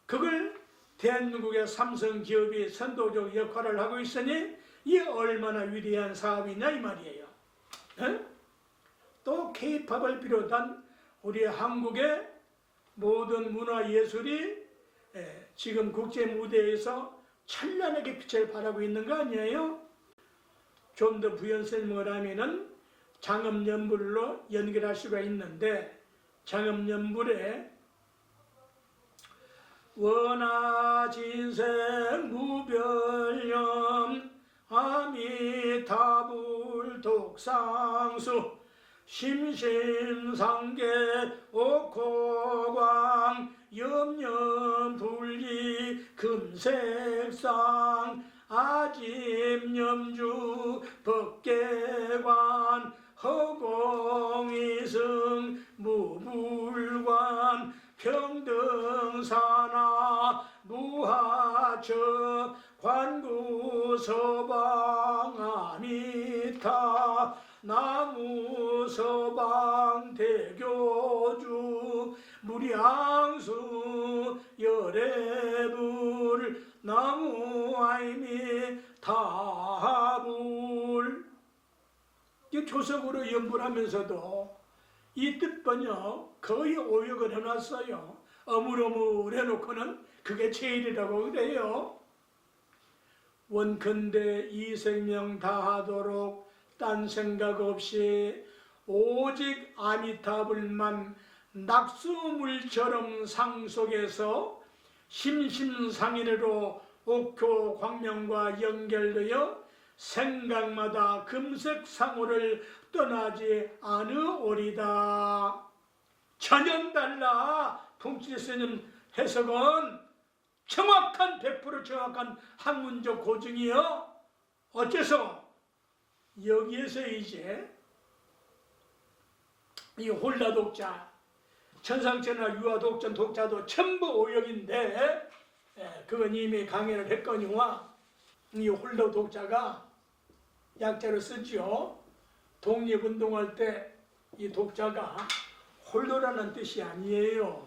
그걸 대한민국의 삼성기업이 선도적 역할을 하고 있으니 이게 얼마나 위대한 사업이냐 이 말이에요. 또 K-팝을 비롯한 우리 한국의 모든 문화예술이 지금 국제무대에서 찬란하게 빛을 발하고 있는 거 아니에요? 좀 더 부연 설명을 하면은 장엄연불로 연결할 수가 있는데 장엄연불에 원하진생 무별념 아미타불 독상수 심심상계 옥호광 염염불리 금색상 아집염주 법계관 허공이승 무불관 평등사나 무하처 관구서방 아미타 나무서방 대교주 무량수 열애불 나무아이미 다불. 이 조석으로 연불하면서도 이 뜻번역 거의 오역을 해놨어요. 어물어물 해놓고는 그게 제일이라고 그래요. 원컨대 이 생명 다하도록 딴 생각 없이 오직 아미타불만 낙수물처럼 상속에서 심심상인으로 옥교 광명과 연결되어 생각마다 금색상호를 떠나지 않으오리다. 전혀 달라. 통치스님 해석은 정확한 100% 정확한 학문적 고증이요. 어째서? 여기에서 이제 이 홀라 독자, 천상천하 유아 독전 독자도 전부 오역인데 그건 이미 강연을 했거니와 이 홀라 독자가 약자로 쓰지요. 독립운동할 때 이 독자가 홀로라는 뜻이 아니에요.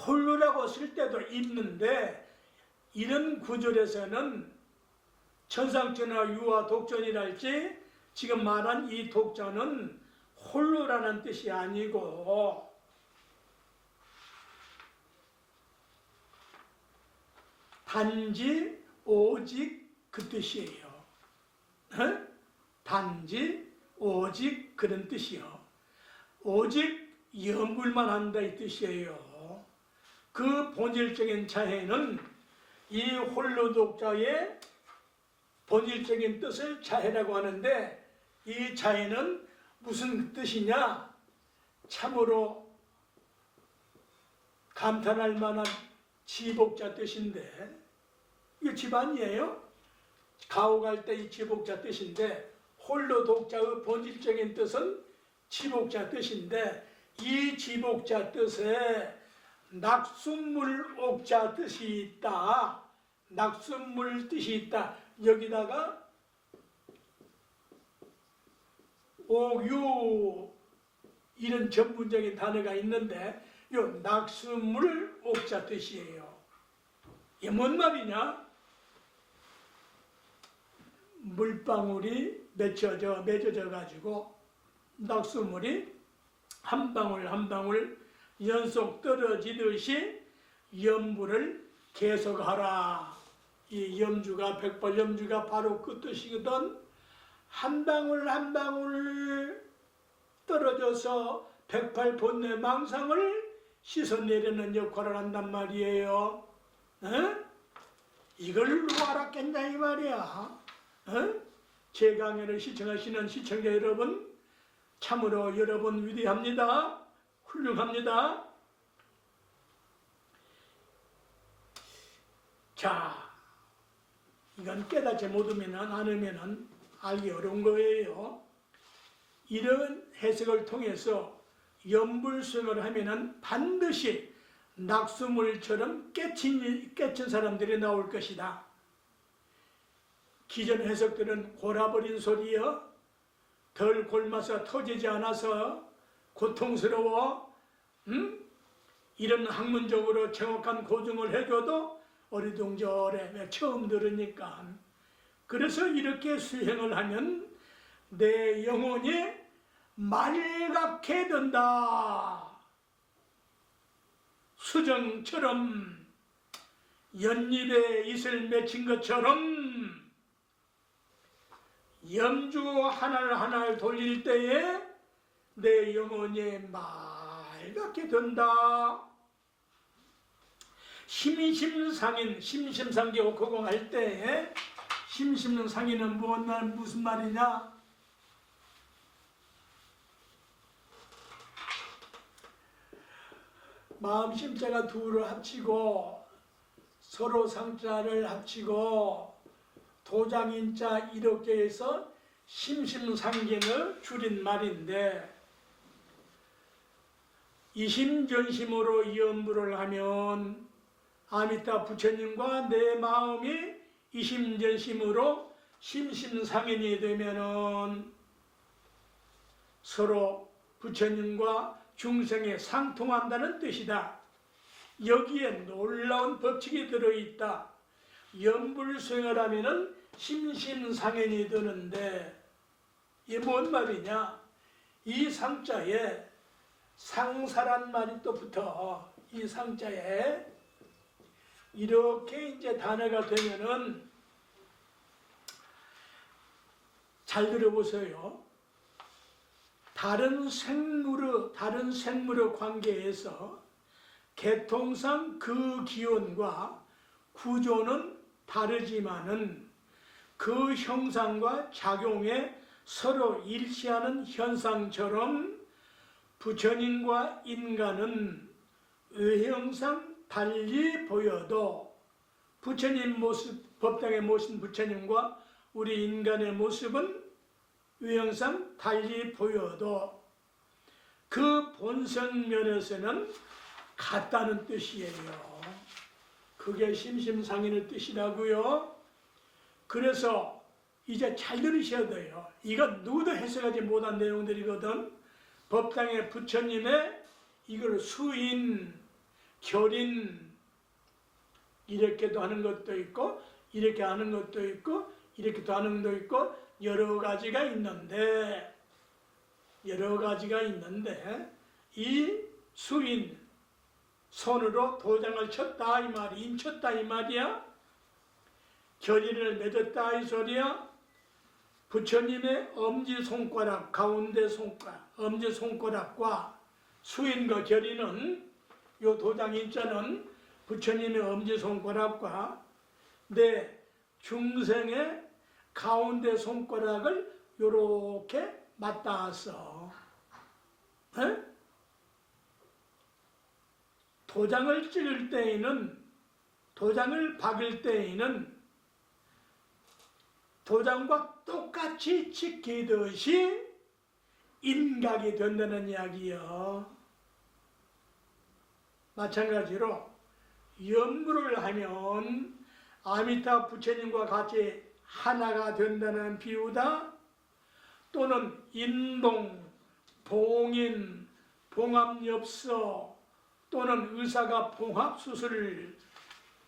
홀로라고 쓸 때도 있는데 이런 구절에서는 천상천하 유화 독전이랄지 지금 말한 이 독전은 홀로라는 뜻이 아니고 단지 오직 그 뜻이에요. 단지 오직 그런 뜻이요. 오직 염불만 한다 이 뜻이에요. 그 본질적인 자해는 이 홀로 독자의 본질적인 뜻을 자해라고 하는데, 이 자해는 무슨 뜻이냐? 참으로 감탄할 만한 지복자 뜻인데, 이거 집안이에요. 가오갈 때 이 지복자 뜻인데, 홀로 독자의 본질적인 뜻은 지복자 뜻인데, 이 지복자 뜻에 낙숫물 옥자 뜻이 있다. 낙숫물 뜻이 있다. 여기다가 옥유 이런 전문적인 단어가 있는데, 이 낙숫물 옥자 뜻이에요. 이게 뭔 말이냐? 물방울이 맺어져 가지고 낙숫물이 한 방울 한 방울 연속 떨어지듯이 염불을 계속하라. 이 염주가 백발염주가 바로 그 뜻이거든. 한 방울 한 방울 떨어져서 108본뇌 망상을 씻어내려는 역할을 한단 말이에요. 이걸 알았겠냐 이 말이야. 제 강연을 시청하시는 시청자 여러분, 참으로 여러분 위대합니다. 훌륭합니다. 자, 이건 깨닫지 않으면 알기 어려운 거예요. 이런 해석을 통해서 염불수행을 하면은 반드시 낙수물처럼 깨친 사람들이 나올 것이다. 기존 해석들은 골아버린 소리여, 덜 골마서 터지지 않아서 고통스러워, 이런 학문적으로 정확한 고증을 해줘도 어리둥절해. 왜? 처음 들으니까. 그래서 이렇게 수행을 하면 내 영혼이 맑게 된다. 수정처럼 연잎에 이슬 맺힌 것처럼 염주 하나를 돌릴 때에 내 영혼이 맑게 된다. 심심상인, 심심상계 옥허공할 때에 심심상인은 무슨 말이냐? 마음 심자가 둘을 합치고 서로 상자를 합치고 도장인자 이렇게 해서 심심상견을 줄인 말인데, 이심전심으로 염불을 하면 아미타 부처님과 내 마음이 이심전심으로 심심상인이 되면은 서로 부처님과 중생에 상통한다는 뜻이다. 여기에 놀라운 법칙이 들어있다. 염불수행을 하면은 심심상인이 되는데, 이게 뭔 말이냐? 이 상자에 상사란 말이 또 붙어. 이 상자에 이렇게 이제 단어가 되면은, 잘 들어보세요. 다른 생물의 관계에서 개통상 그 기원과 구조는 다르지만은 그 형상과 작용에 서로 일치하는 현상처럼 부처님과 인간은 외형상 달리 보여도 부처님 모습, 법당에 모신 부처님과 우리 인간의 모습은 외형상 달리 보여도 그 본성면에서는 같다는 뜻이에요. 그게 심심상인의 뜻이라고요. 그래서 이제 잘 들으셔야 돼요. 이건 누구도 해석하지 못한 내용들이거든. 법당의 부처님의 이걸 수인, 결인 이렇게도 하는 것도 있고 이렇게 하는 것도 있고 이렇게 하는 것도 있고 여러 가지가 있는데 이 수인 손으로 도장을 쳤다 이 말이 인쳤다 이 말이야. 결의를 맺었다 이 소리야. 부처님의 엄지손가락 가운데 손가락 엄지손가락과 수인과 결의는 요 도장 인자는 부처님의 엄지손가락과 내 중생의 가운데 손가락을 요렇게 맞닿아서 도장을 찍을 때에는 도장을 박을 때에는 도장과 똑같이 찍히듯이 인각이 된다는 이야기요. 마찬가지로 연부를 하면 아미타 부처님과 같이 하나가 된다는 비유다. 또는 인봉, 봉인, 봉합엽서 또는 의사가 봉합수술을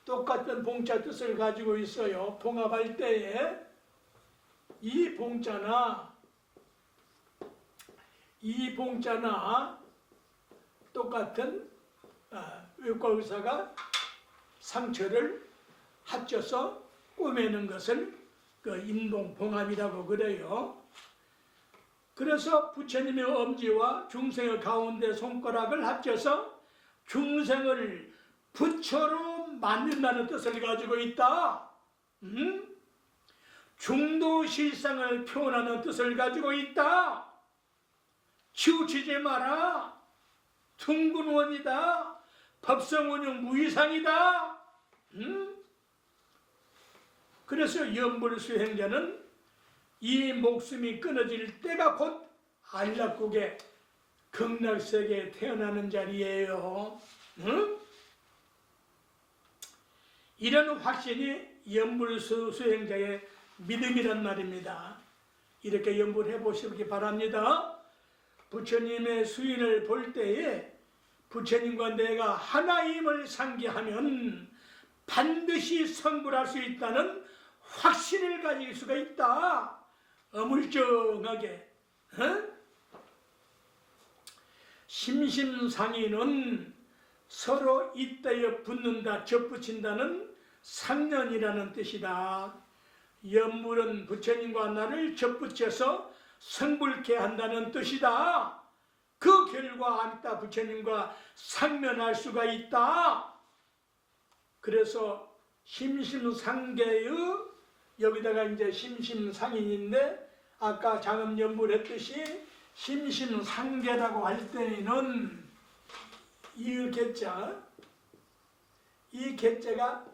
똑같은 봉자 뜻을 가지고 있어요. 봉합할 때에 이 봉자나 똑같은 외과 의사가 상처를 합쳐서 꼬매는 것을 그 인봉봉합이라고 그래요. 그래서 부처님의 엄지와 중생의 가운데 손가락을 합쳐서 중생을 부처로 만든다는 뜻을 가지고 있다. 중도실상을 표현하는 뜻을 가지고 있다. 치우치지 마라. 둥근원이다. 법성운용 무이상이다. 그래서 연불수행자는 이 목숨이 끊어질 때가 곧 안락국의 극락세계에 태어나는 자리예요. 이런 확신이 연불수행자의 믿음이란 말입니다. 이렇게 연불해 보시기 바랍니다. 부처님의 수인을 볼 때에 부처님과 내가 하나임을 상기하면 반드시 성불할 수 있다는 확신을 가질 수가 있다. 어물쩡하게. 심심상의는 서로 잇대어 붙는다, 접붙인다는 상련이라는 뜻이다. 연불은 부처님과 나를 접붙여서 성불케 한다는 뜻이다. 그 결과 아미타 부처님과 상면할 수가 있다. 그래서 심심상계의 여기다가 이제 심심상인인데 아까 장엄연불했듯이 심심상계라고 할 때에는 이 개자, 이 개자가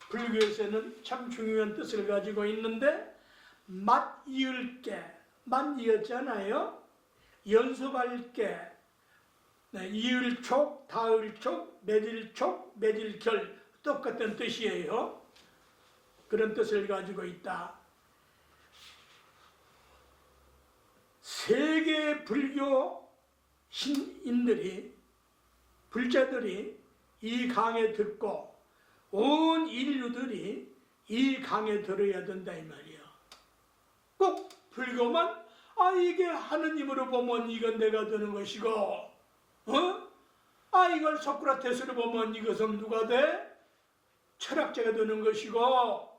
불교에서는 참 중요한 뜻을 가지고 있는데 맛이을게, 맛이었잖아요. 연속할 게, 이을촉, 다을촉, 매질촉, 매질결 똑같은 뜻이에요. 그런 뜻을 가지고 있다. 세계 불교 신인들이 불자들이 이 강에 듣고 온 인류들이 이 강에 들어야 된다 이 말이야. 꼭 불교만 이게 하느님으로 보면 이건 내가 되는 것이고 이걸 소크라테스로 보면 이것은 누가 돼? 철학자가 되는 것이고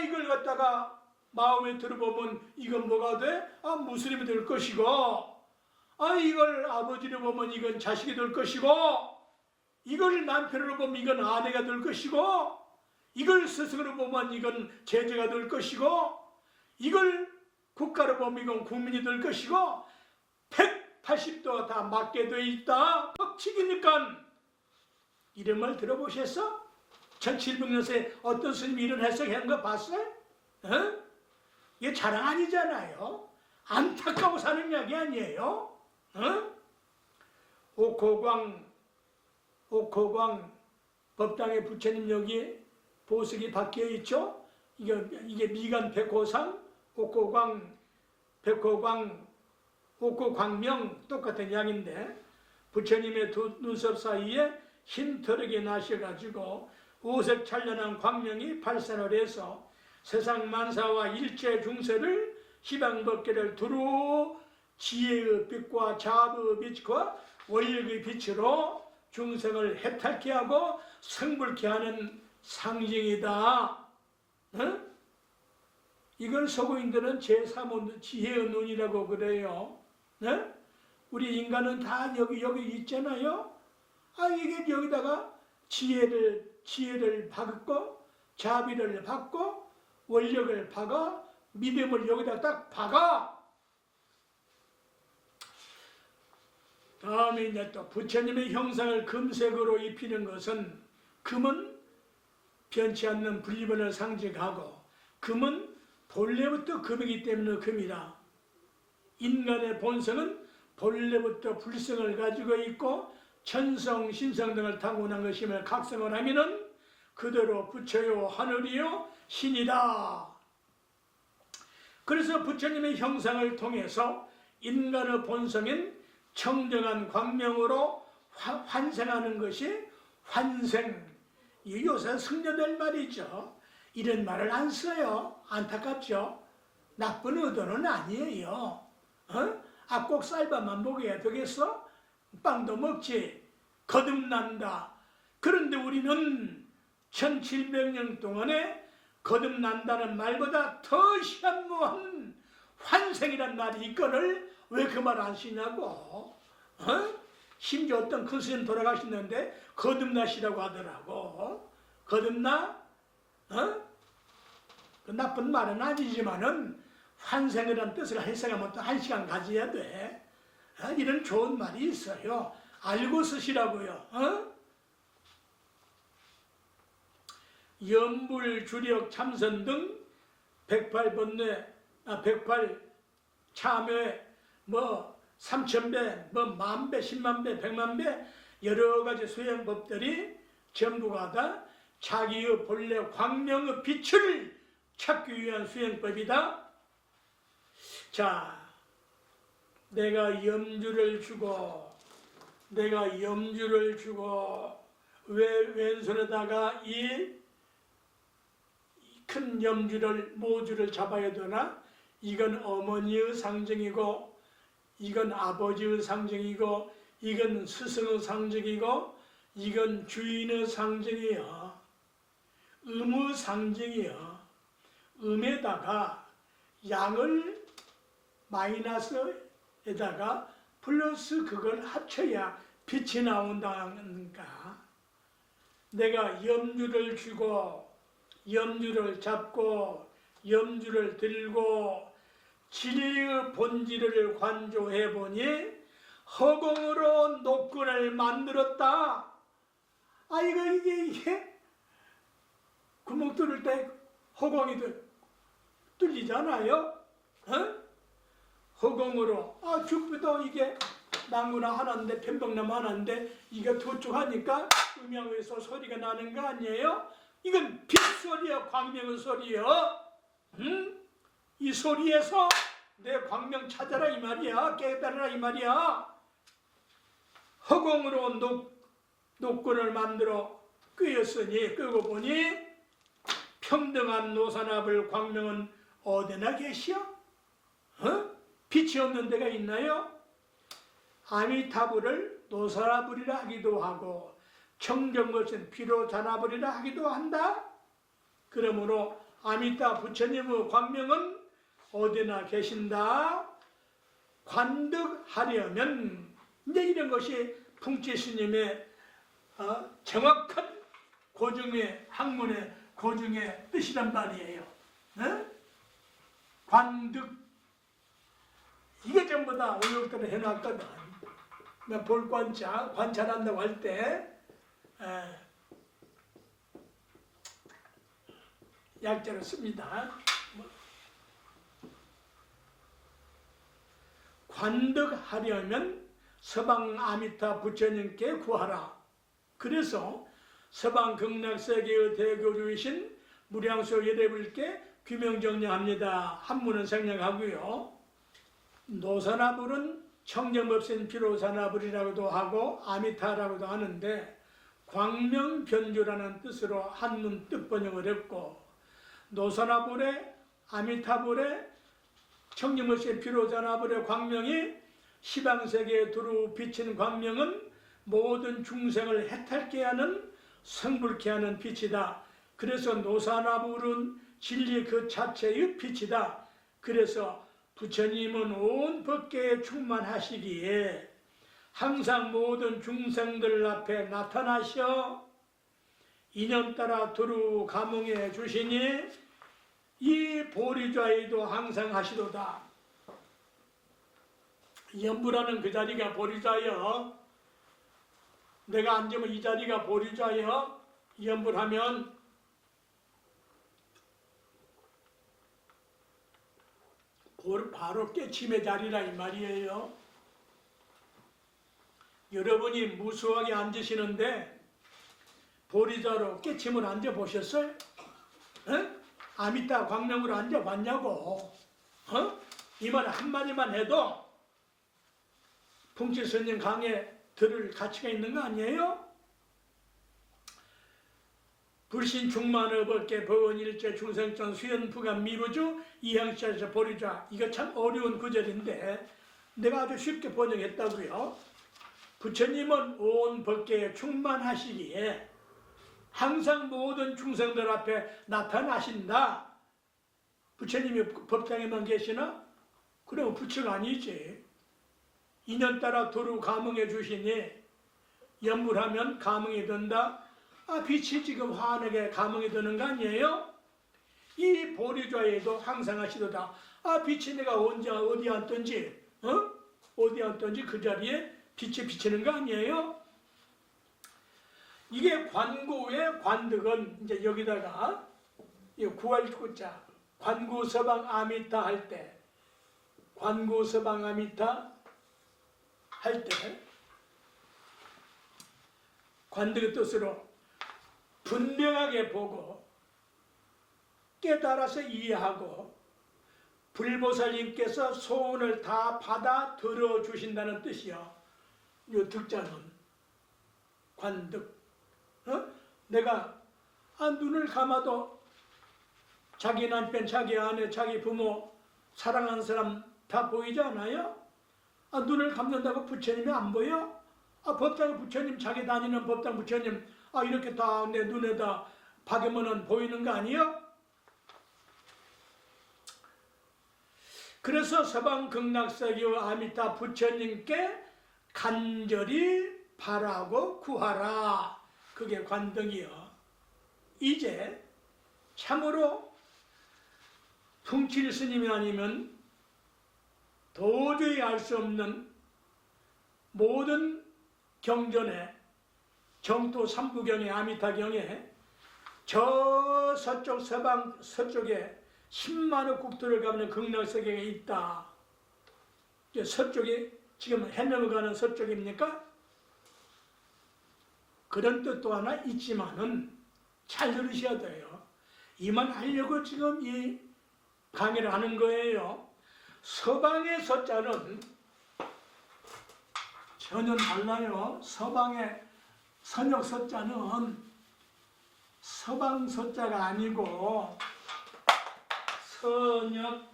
이걸 갖다가 마음에 들어보면 이건 뭐가 돼? 무슬림이 될 것이고 이걸 아버지로 보면 이건 자식이 될 것이고 이걸 남편으로 보면 이건 아내가 될 것이고 이걸 스승으로 보면 이건 제자가 될 것이고 이걸 국가로 보면 이건 국민이 될 것이고 180도가 다 맞게 돼 있다. 법칙이니까. 이런 말 들어보셨어? 1700년에 어떤 스님이 이런 해석한 거 봤어요? 이게 자랑 아니잖아요. 안타까워 사는 이야기 아니에요. 옥호광 법당에 부처님 여기 보석이 박혀 있죠. 이게 미간 백호상, 옥호광, 백호광, 옥호광명 똑같은 양인데 부처님의 두 눈썹 사이에 흰 털흙이 나셔가지고 우색 찬란한 광명이 발산을 해서 세상 만사와 일체 중세를 희망법계를 두루 지혜의 빛과 자부의 빛과 원력의 빛으로 중생을 해탈케 하고 성불케 하는 상징이다. 응? 이걸 서구인들은 제3의 지혜의 눈이라고 그래요. 네? 우리 인간은 다 여기 있잖아요. 이게 여기다가 지혜를 받고 자비를 받고 원력을 박아 믿음을 여기다 딱 박아. 다음에 이제 또 부처님의 형상을 금색으로 입히는 것은 금은 변치 않는 불변을 상징하고 금은 본래부터 금이기 때문에 금이다. 인간의 본성은 본래부터 불성을 가지고 있고 천성, 신성 등을 타고난 것임을 각성을 하면은 그대로 부처요 하늘이요 신이다. 그래서 부처님의 형상을 통해서 인간의 본성인 청정한 광명으로 환생하는 것이 환생. 요새 승려들 말이죠. 이런 말을 안 써요. 안타깝죠. 나쁜 의도는 아니에요. 꼭 쌀밥만 먹어야 되겠어? 빵도 먹지. 거듭난다. 그런데 우리는 1700년 동안에 거듭난다는 말보다 더 현무한 환생이란 말이 있거늘 왜 그 말 안 쓰냐고. 심지어 어떤 큰 스님 돌아가시는데 거듭나시라고 하더라고. 거듭나? 그 나쁜 말은 아니지만은 환생이라는 뜻을 해석하면 또 1시간 가져야 돼. 이런 좋은 말이 있어요. 알고 쓰시라고요. 연불, 주력, 참선 등 108번뇌, 108 참회, 3000배, 10,000배, 100,000배, 100,000배 여러 가지 수행법들이 전부가 다 자기의 본래 광명의 빛을 찾기 위한 수행법이다. 자, 내가 염주를 주고 왼손에다가 이 큰 염주를 모주를 잡아야 되나? 이건 어머니의 상징이고 이건 아버지의 상징이고 이건 스승의 상징이고 이건 주인의 상징이야. 음의 상징이야. 음에다가 양을 마이너스에다가 플러스 그걸 합쳐야 빛이 나온다는가. 내가 염주를 주고 염주를 잡고 염주를 들고 진리의 본질을 관조해 보니 허공으로 노끈을 만들었다. 이게 구멍 뚫을 때 허공이 뚫리잖아요. 허공으로 죽비도 이게 나무나 하나인데 편백나무 하나인데 이게 두 쪽 하니까 음양에서 소리가 나는 거 아니에요? 이건 빛소리야. 광명의 소리야. 이 소리에서 내 광명 찾아라 이 말이야. 깨달아라 이 말이야. 허공으로 노끈을 만들어 꿰었으니 끄고 보니 평등한 노산합을 광명은 어디나 계시오? 빛이 없는 데가 있나요? 아미타불을 노산합불이라 하기도 하고 청정것은 피로잔합불이라 하기도 한다. 그러므로 아미타 부처님의 광명은 어디나 계신다. 관득하려면 이제 이런 것이 풍치 스님의 정확한 고중의 학문의 고중의 뜻이란 말이에요. 관득 이게 전부 다 오역들을 해놨거든. 볼관자 관찰한다고 할 때 약자로 씁니다. 관득하려면 서방 아미타 부처님께 구하라. 그래서 서방 극락세계의 대교주이신 무량소 예대불께 규명정리합니다. 한문은 생략하고요. 노산화불은 청정법신 피로산화불이라고도 하고 아미타라고도 하는데 광명변주라는 뜻으로 한문 뜻번역을 했고 노사나불의 아미타불의 청림을신 비로자나불의 광명이 시방세계에 두루 비친 광명은 모든 중생을 해탈케 하는 성불케 하는 빛이다. 그래서 노사나불은 진리 그 자체의 빛이다. 그래서 부처님은 온 법계에 충만하시기에 항상 모든 중생들 앞에 나타나셔 인연 따라 두루 감응해 주시니 이 보리좌에도 항상 하시도다. 연불하는 그 자리가 보리좌여. 내가 앉으면 이 자리가 보리좌여. 연불하면 바로 깨침의 자리라 이 말이에요. 여러분이 무수하게 앉으시는데 보리좌로 깨침을 앉아보셨어요? 아미타 광명으로 앉아봤냐고. 이 말 한마디만 해도 풍치스님 강에 들을 가치가 있는 거 아니에요? 불신 충만어법계 법원일체 중생전 수연부감 미루주 이향시에서 보리좌. 이거 참 어려운 구절인데 내가 아주 쉽게 번역했다고요. 부처님은 온 법계에 충만하시기에 항상 모든 중생들 앞에 나타나신다. 부처님이 법당에만 계시나? 그러면 부처가 아니지. 인연 따라 두루 감응해 주시니 연불하면 감응이 된다. 빛이 지금 환하게 감응이 되는 거 아니에요? 이 보리좌에도 항상 하시도다. 빛이 내가 언제 어디 앉든지 어디 앉든지 그 자리에 빛이 비치는 거 아니에요? 이게 관고의 관득은 이제 여기다가 구할 구자 관고서방 아미타 할 때 관고서방 아미타 할 때 관득의 뜻으로 분명하게 보고 깨달아서 이해하고 불보살님께서 소원을 다 받아 들어주신다는 뜻이요. 이 득자는 관득. 내가 눈을 감아도 자기 남편, 자기 아내, 자기 부모, 사랑하는 사람 다 보이지 않아요? 눈을 감는다고 부처님이 안 보여? 법당 부처님, 자기 다니는 법당 부처님 이렇게 다 내 눈에다 박으면 보이는 거 아니에요? 그래서 서방극락서기의 아미타 부처님께 간절히 바라고 구하라. 그게 관등이요. 이제 참으로 풍칠 스님이 아니면 도저히 알 수 없는 모든 경전에 정토 삼부경의 아미타경에 저 서쪽 서방 서쪽에 10만의 국토를 가면 극락서경에 있다. 서쪽이 지금 해 넘어가는 서쪽입니까? 그런 뜻도 하나 있지만은 잘 들으셔야 돼요. 이만 하려고 지금 이 강의를 하는 거예요. 서방의 서자는 전혀 달라요. 서방의 선역 서자는 서방 서자가 아니고 선역,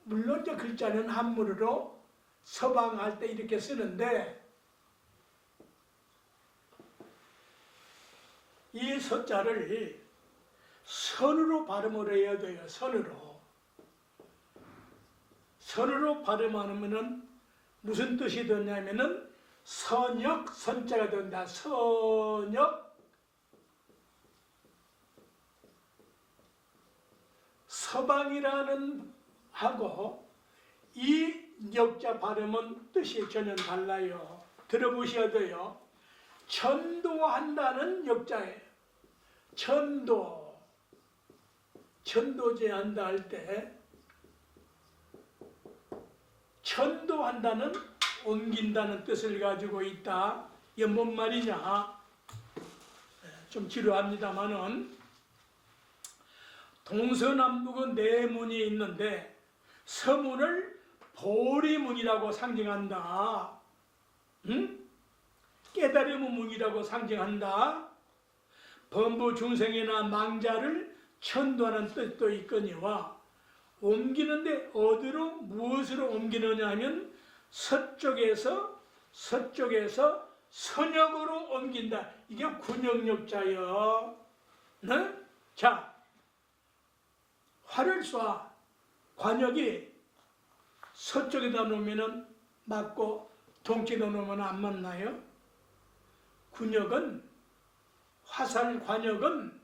물론 저 글자는 한문으로 서방할 때 이렇게 쓰는데 이 서자를 선으로 발음을 해야 돼요. 선으로 발음하면은 무슨 뜻이 되냐면은 선역, 선자가 된다. 선역, 서방이라는 하고 이 역자 발음은 뜻이 전혀 달라요. 들어보셔야 돼요. 천도한다는 역자예요. 천도제한다 할 때 천도한다는 옮긴다는 뜻을 가지고 있다. 이게 뭔 말이냐? 좀 지루합니다만은 동서남북은 네 문이 있는데 서문을 보리문이라고 상징한다. 깨달음의 문이라고 상징한다. 범부 중생이나 망자를 천도하는 뜻도 있거니와 옮기는데 어디로 무엇으로 옮기느냐 하면 서쪽에서 선역으로 옮긴다. 이게 군역력자요. 네? 자, 활을 쏴. 관역이 서쪽에다 놓으면 맞고 동쪽에다 놓으면 안 맞나요? 군역은 화살 관역은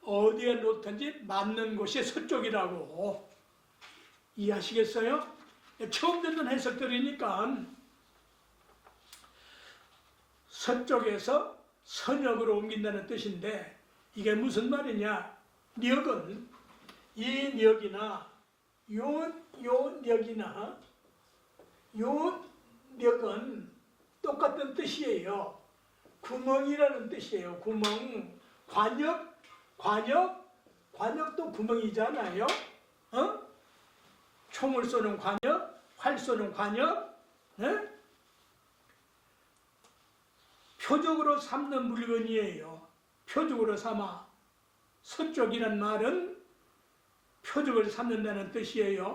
어디에 놓든지 맞는 곳이 서쪽이라고. 이해하시겠어요? 처음 듣는 해석들이니까 서쪽에서 선역으로 옮긴다는 뜻인데 이게 무슨 말이냐? 력은 이 력이나 요 력이나 요 력은 똑같은 뜻이에요. 구멍이라는 뜻이에요. 구멍. 관역도 구멍이잖아요. 총을 쏘는 관역, 활 쏘는 관역. 네? 표적으로 삼는 물건이에요. 표적으로 삼아. 서쪽이란 말은 표적을 삼는다는 뜻이에요.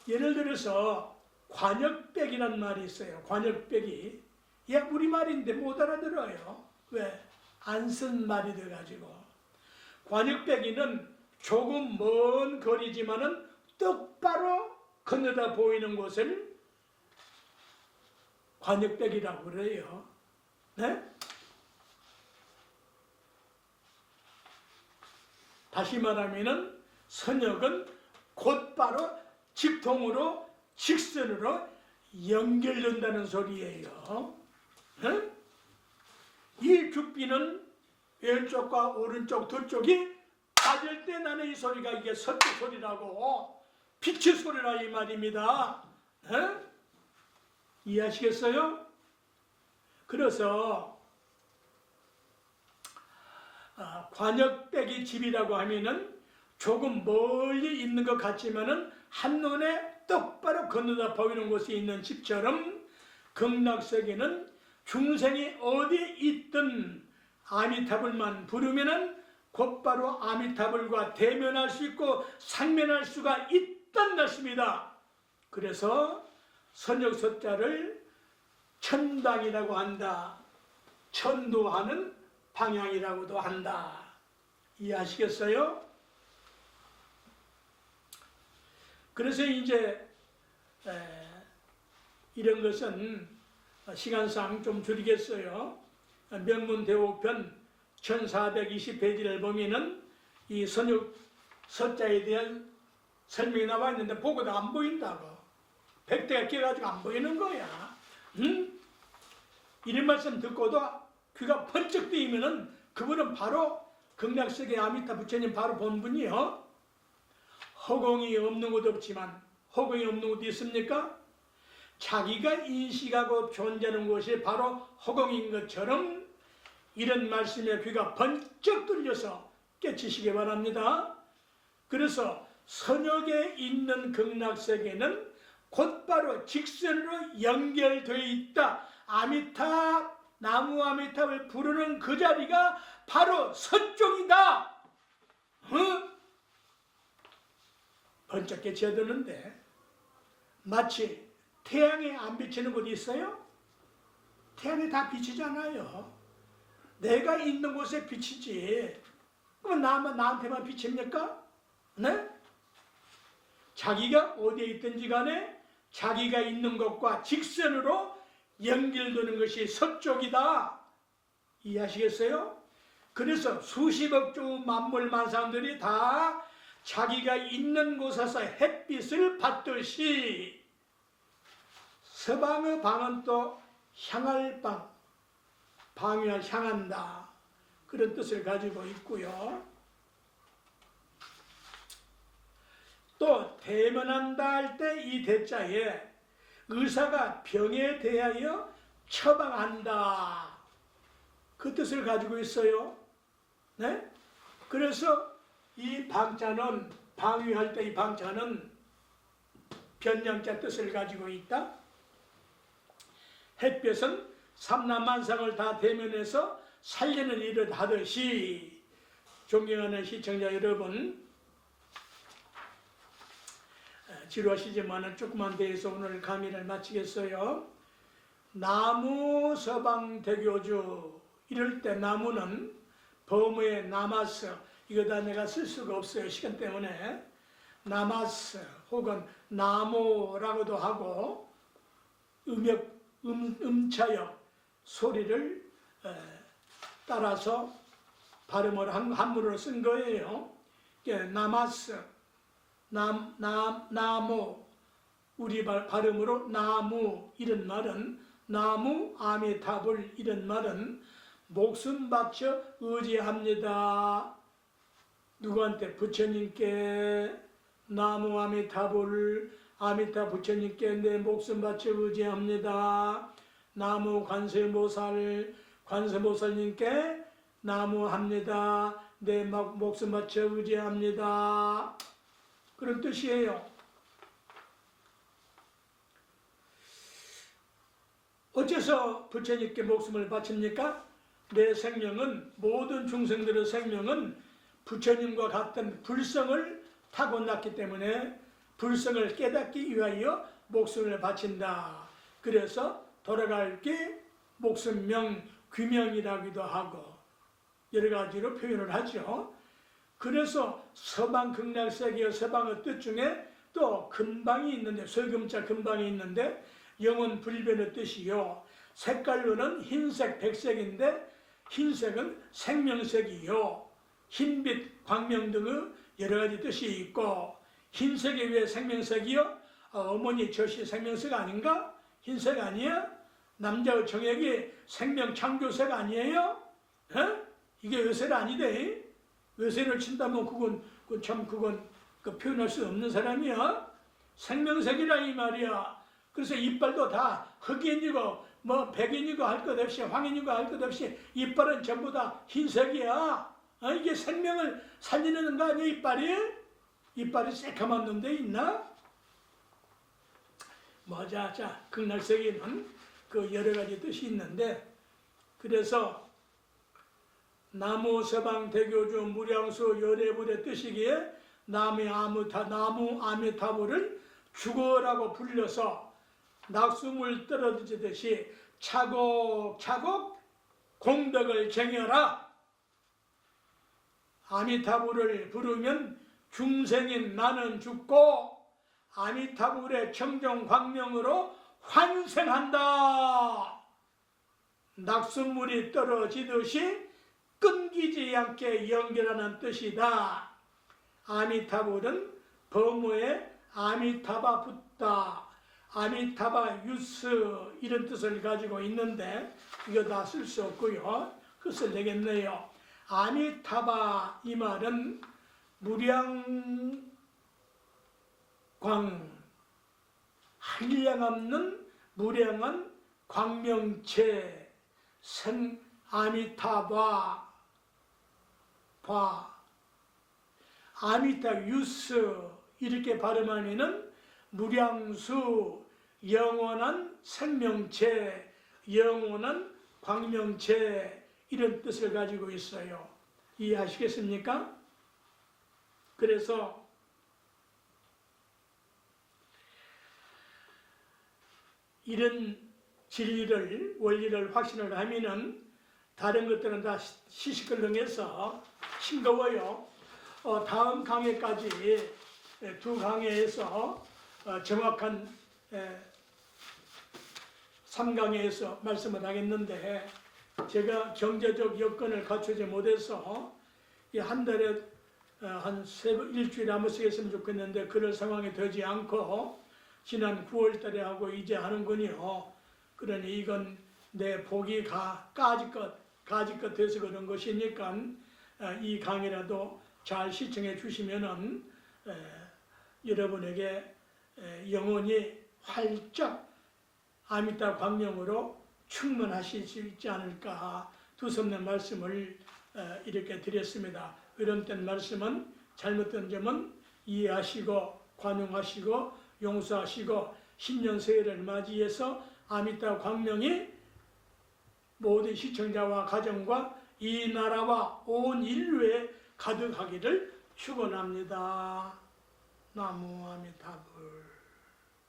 예를 들어서 관역백이라는 말이 있어요. 관역백이. 예, 우리말인데 못 알아들어요. 왜? 안 쓴 말이 돼가지고. 관역백이는 조금 먼 거리지만은 똑바로 건너다 보이는 곳을 관역백이라고 그래요. 네? 다시 말하면은 선역은 곧바로 직통으로 직선으로 연결된다는 소리예요. 네? 이 귓비는 왼쪽과 오른쪽 두 쪽이 맞을 때 나는 이 소리가 이게 서쪽 소리라고 빛의 소리라 이 말입니다. 네? 이해하시겠어요? 그래서 관역백이 집이라고 하면은 조금 멀리 있는 것 같지만은 한눈에 똑바로 건너다 보이는 곳에 있는 집처럼 극락세계는 중생이 어디에 있든 아미타불만 부르면은 곧바로 아미타불과 대면할 수 있고 상면할 수가 있단 말씀이다. 그래서 선역서자를 천당이라고 한다. 천도하는 방향이라고도 한다. 이해하시겠어요? 그래서 이제 이런 것은 시간상 좀 줄이겠어요. 명문대오편 1420페이지를 보면은 이 선역 서자에 대한 설명이 나와 있는데 보고도 안 보인다고. 백대가 끼어가지고 안 보이는 거야. 응? 이런 말씀 듣고도 귀가 번쩍 뜨이면은 그분은 바로 극락세계 아미타 부처님 바로 본 분이요. 허공이 없는 곳 없지만 허공이 없는 곳 있습니까? 자기가 인식하고 존재하는 곳이 바로 허공인 것처럼 이런 말씀에 귀가 번쩍 뚫려서 깨치시기 바랍니다. 그래서 선역에 있는 극락세계는 곧바로 직선으로 연결되어 있다. 아미탑, 나무 아미탑을 부르는 그 자리가 바로 서쪽이다. 번쩍 깨쳐드는데 마치 태양에 안 비치는 곳이 있어요? 태양에 다 비치잖아요. 내가 있는 곳에 비치지. 그럼 나한테만 비칩니까? 네? 자기가 어디에 있든지 간에 자기가 있는 것과 직선으로 연결되는 것이 서쪽이다. 이해하시겠어요? 그래서 수십억 조 만물 만상들이 다 자기가 있는 곳에서 햇빛을 받듯이 서방의 방은 또 향할 방, 방을 향한다. 그런 뜻을 가지고 있고요. 또 대면한다 할 때 이 대자에 의사가 병에 대하여 처방한다. 그 뜻을 가지고 있어요. 네? 그래서 이 방자는 방위할 때 이 방자는 변량자 뜻을 가지고 있다. 햇볕은 삼라만상을 다 대면해서 살리는 일을 하듯이, 존경하는 시청자 여러분, 지루하시지만 조금만 더 해서 오늘 강의를 마치겠어요. 나무 서방 대교주, 이럴 때 나무는 범어에 남아서, 이거 다 내가 쓸 수가 없어요, 시간 때문에. 남아서 혹은 나무라고도 하고, 음차역 소리를 따라서 발음을 한문으로 쓴 거예요. 남아서, 나무, 우리 발음으로 나무, 이런 말은, 나무 아미타불, 이런 말은 목숨 바쳐 의지합니다. 누구한테? 부처님께. 나무 아미타불, 아미타 부처님께 내 목숨 바쳐 의지합니다. 나무 관세모살님께 나무합니다. 내 목숨 바쳐 의지합니다. 그런 뜻이에요. 어째서 부처님께 목숨을 바칩니까? 내 생명은, 모든 중생들의 생명은 부처님과 같은 불성을 타고났기 때문에 불성을 깨닫기 위하여 목숨을 바친다. 그래서 돌아갈 게 목숨명, 귀명이라기도 하고 여러 가지로 표현을 하죠. 그래서 서방 극락세계의 서방의 뜻 중에 또 근방이 있는데, 소금자 근방이 있는데 영원 불변의 뜻이요. 색깔로는 흰색, 백색인데 흰색은 생명색이요. 흰빛, 광명 등의 여러 가지 뜻이 있고, 흰색이 왜 생명색이요? 어머니 젖이 생명색 아닌가? 흰색 아니야? 남자의 정액이 생명 창조색 아니에요? 이게 외세를 아니대. 외세를 친다면 그건 표현할 수 없는 사람이야. 생명색이라 이 말이야. 그래서 이빨도 다 흑인이고 뭐 백인이고 할 것 없이, 황인이고 할 것 없이 이빨은 전부 다 흰색이야. 이게 생명을 살리는 거 아니야, 이빨이? 이빨이 새카만 놈 데 있나? 자, 극락세계는 그 여러 가지 뜻이 있는데, 그래서 나무 서방 대교주 무량수 열애불의 뜻이기에 나무 아미타불을 죽어라고 불려서 낙수물 떨어지듯이 차곡차곡 공덕을 쟁여라. 아미타불을 부르면 중생인 나는 죽고 아미타불의 청정광명으로 환생한다. 낙수물이 떨어지듯이 끊기지 않게 연결하는 뜻이다. 아미타불은 범어에 아미타바 붓다, 아미타바 유스, 이런 뜻을 가지고 있는데 이거 다 쓸 수 없고요. 그것을 내겠네요. 아미타바, 이 말은 무량광, 한량없는 무량한 광명체, 아미타바, 아미타 유스, 이렇게 발음하면은 무량수, 영원한 생명체, 영원한 광명체, 이런 뜻을 가지고 있어요. 이해하시겠습니까? 그래서 이런 진리를, 원리를 확신을 하면은 다른 것들은 다 시시끌렁해서 싱거워요. 다음 강의까지 두 강의에서 정확한 3강에서 말씀을 하겠는데, 제가 경제적 여건을 갖추지 못해서 한 달에 한 일주일에 한번 쓰겠으면 좋겠는데 그럴 상황이 되지 않고 지난 9월 달에 하고 이제 하는군요. 그러니 이건 내 복이 가지껏 돼서 그런 것이니까 이 강의라도 잘 시청해 주시면은 여러분에게 영혼이 활짝 아미타 광명으로 충만하실 수 있지 않을까 두서없는 말씀을 이렇게 드렸습니다. 어려운 말씀은, 잘못된 점은 이해하시고 관용하시고 용서하시고 신년 새해를 맞이해서 아미타 광명이 모든 시청자와 가정과 이 나라와 온 인류에 가득하기를 축원합니다. 나무 아미타불.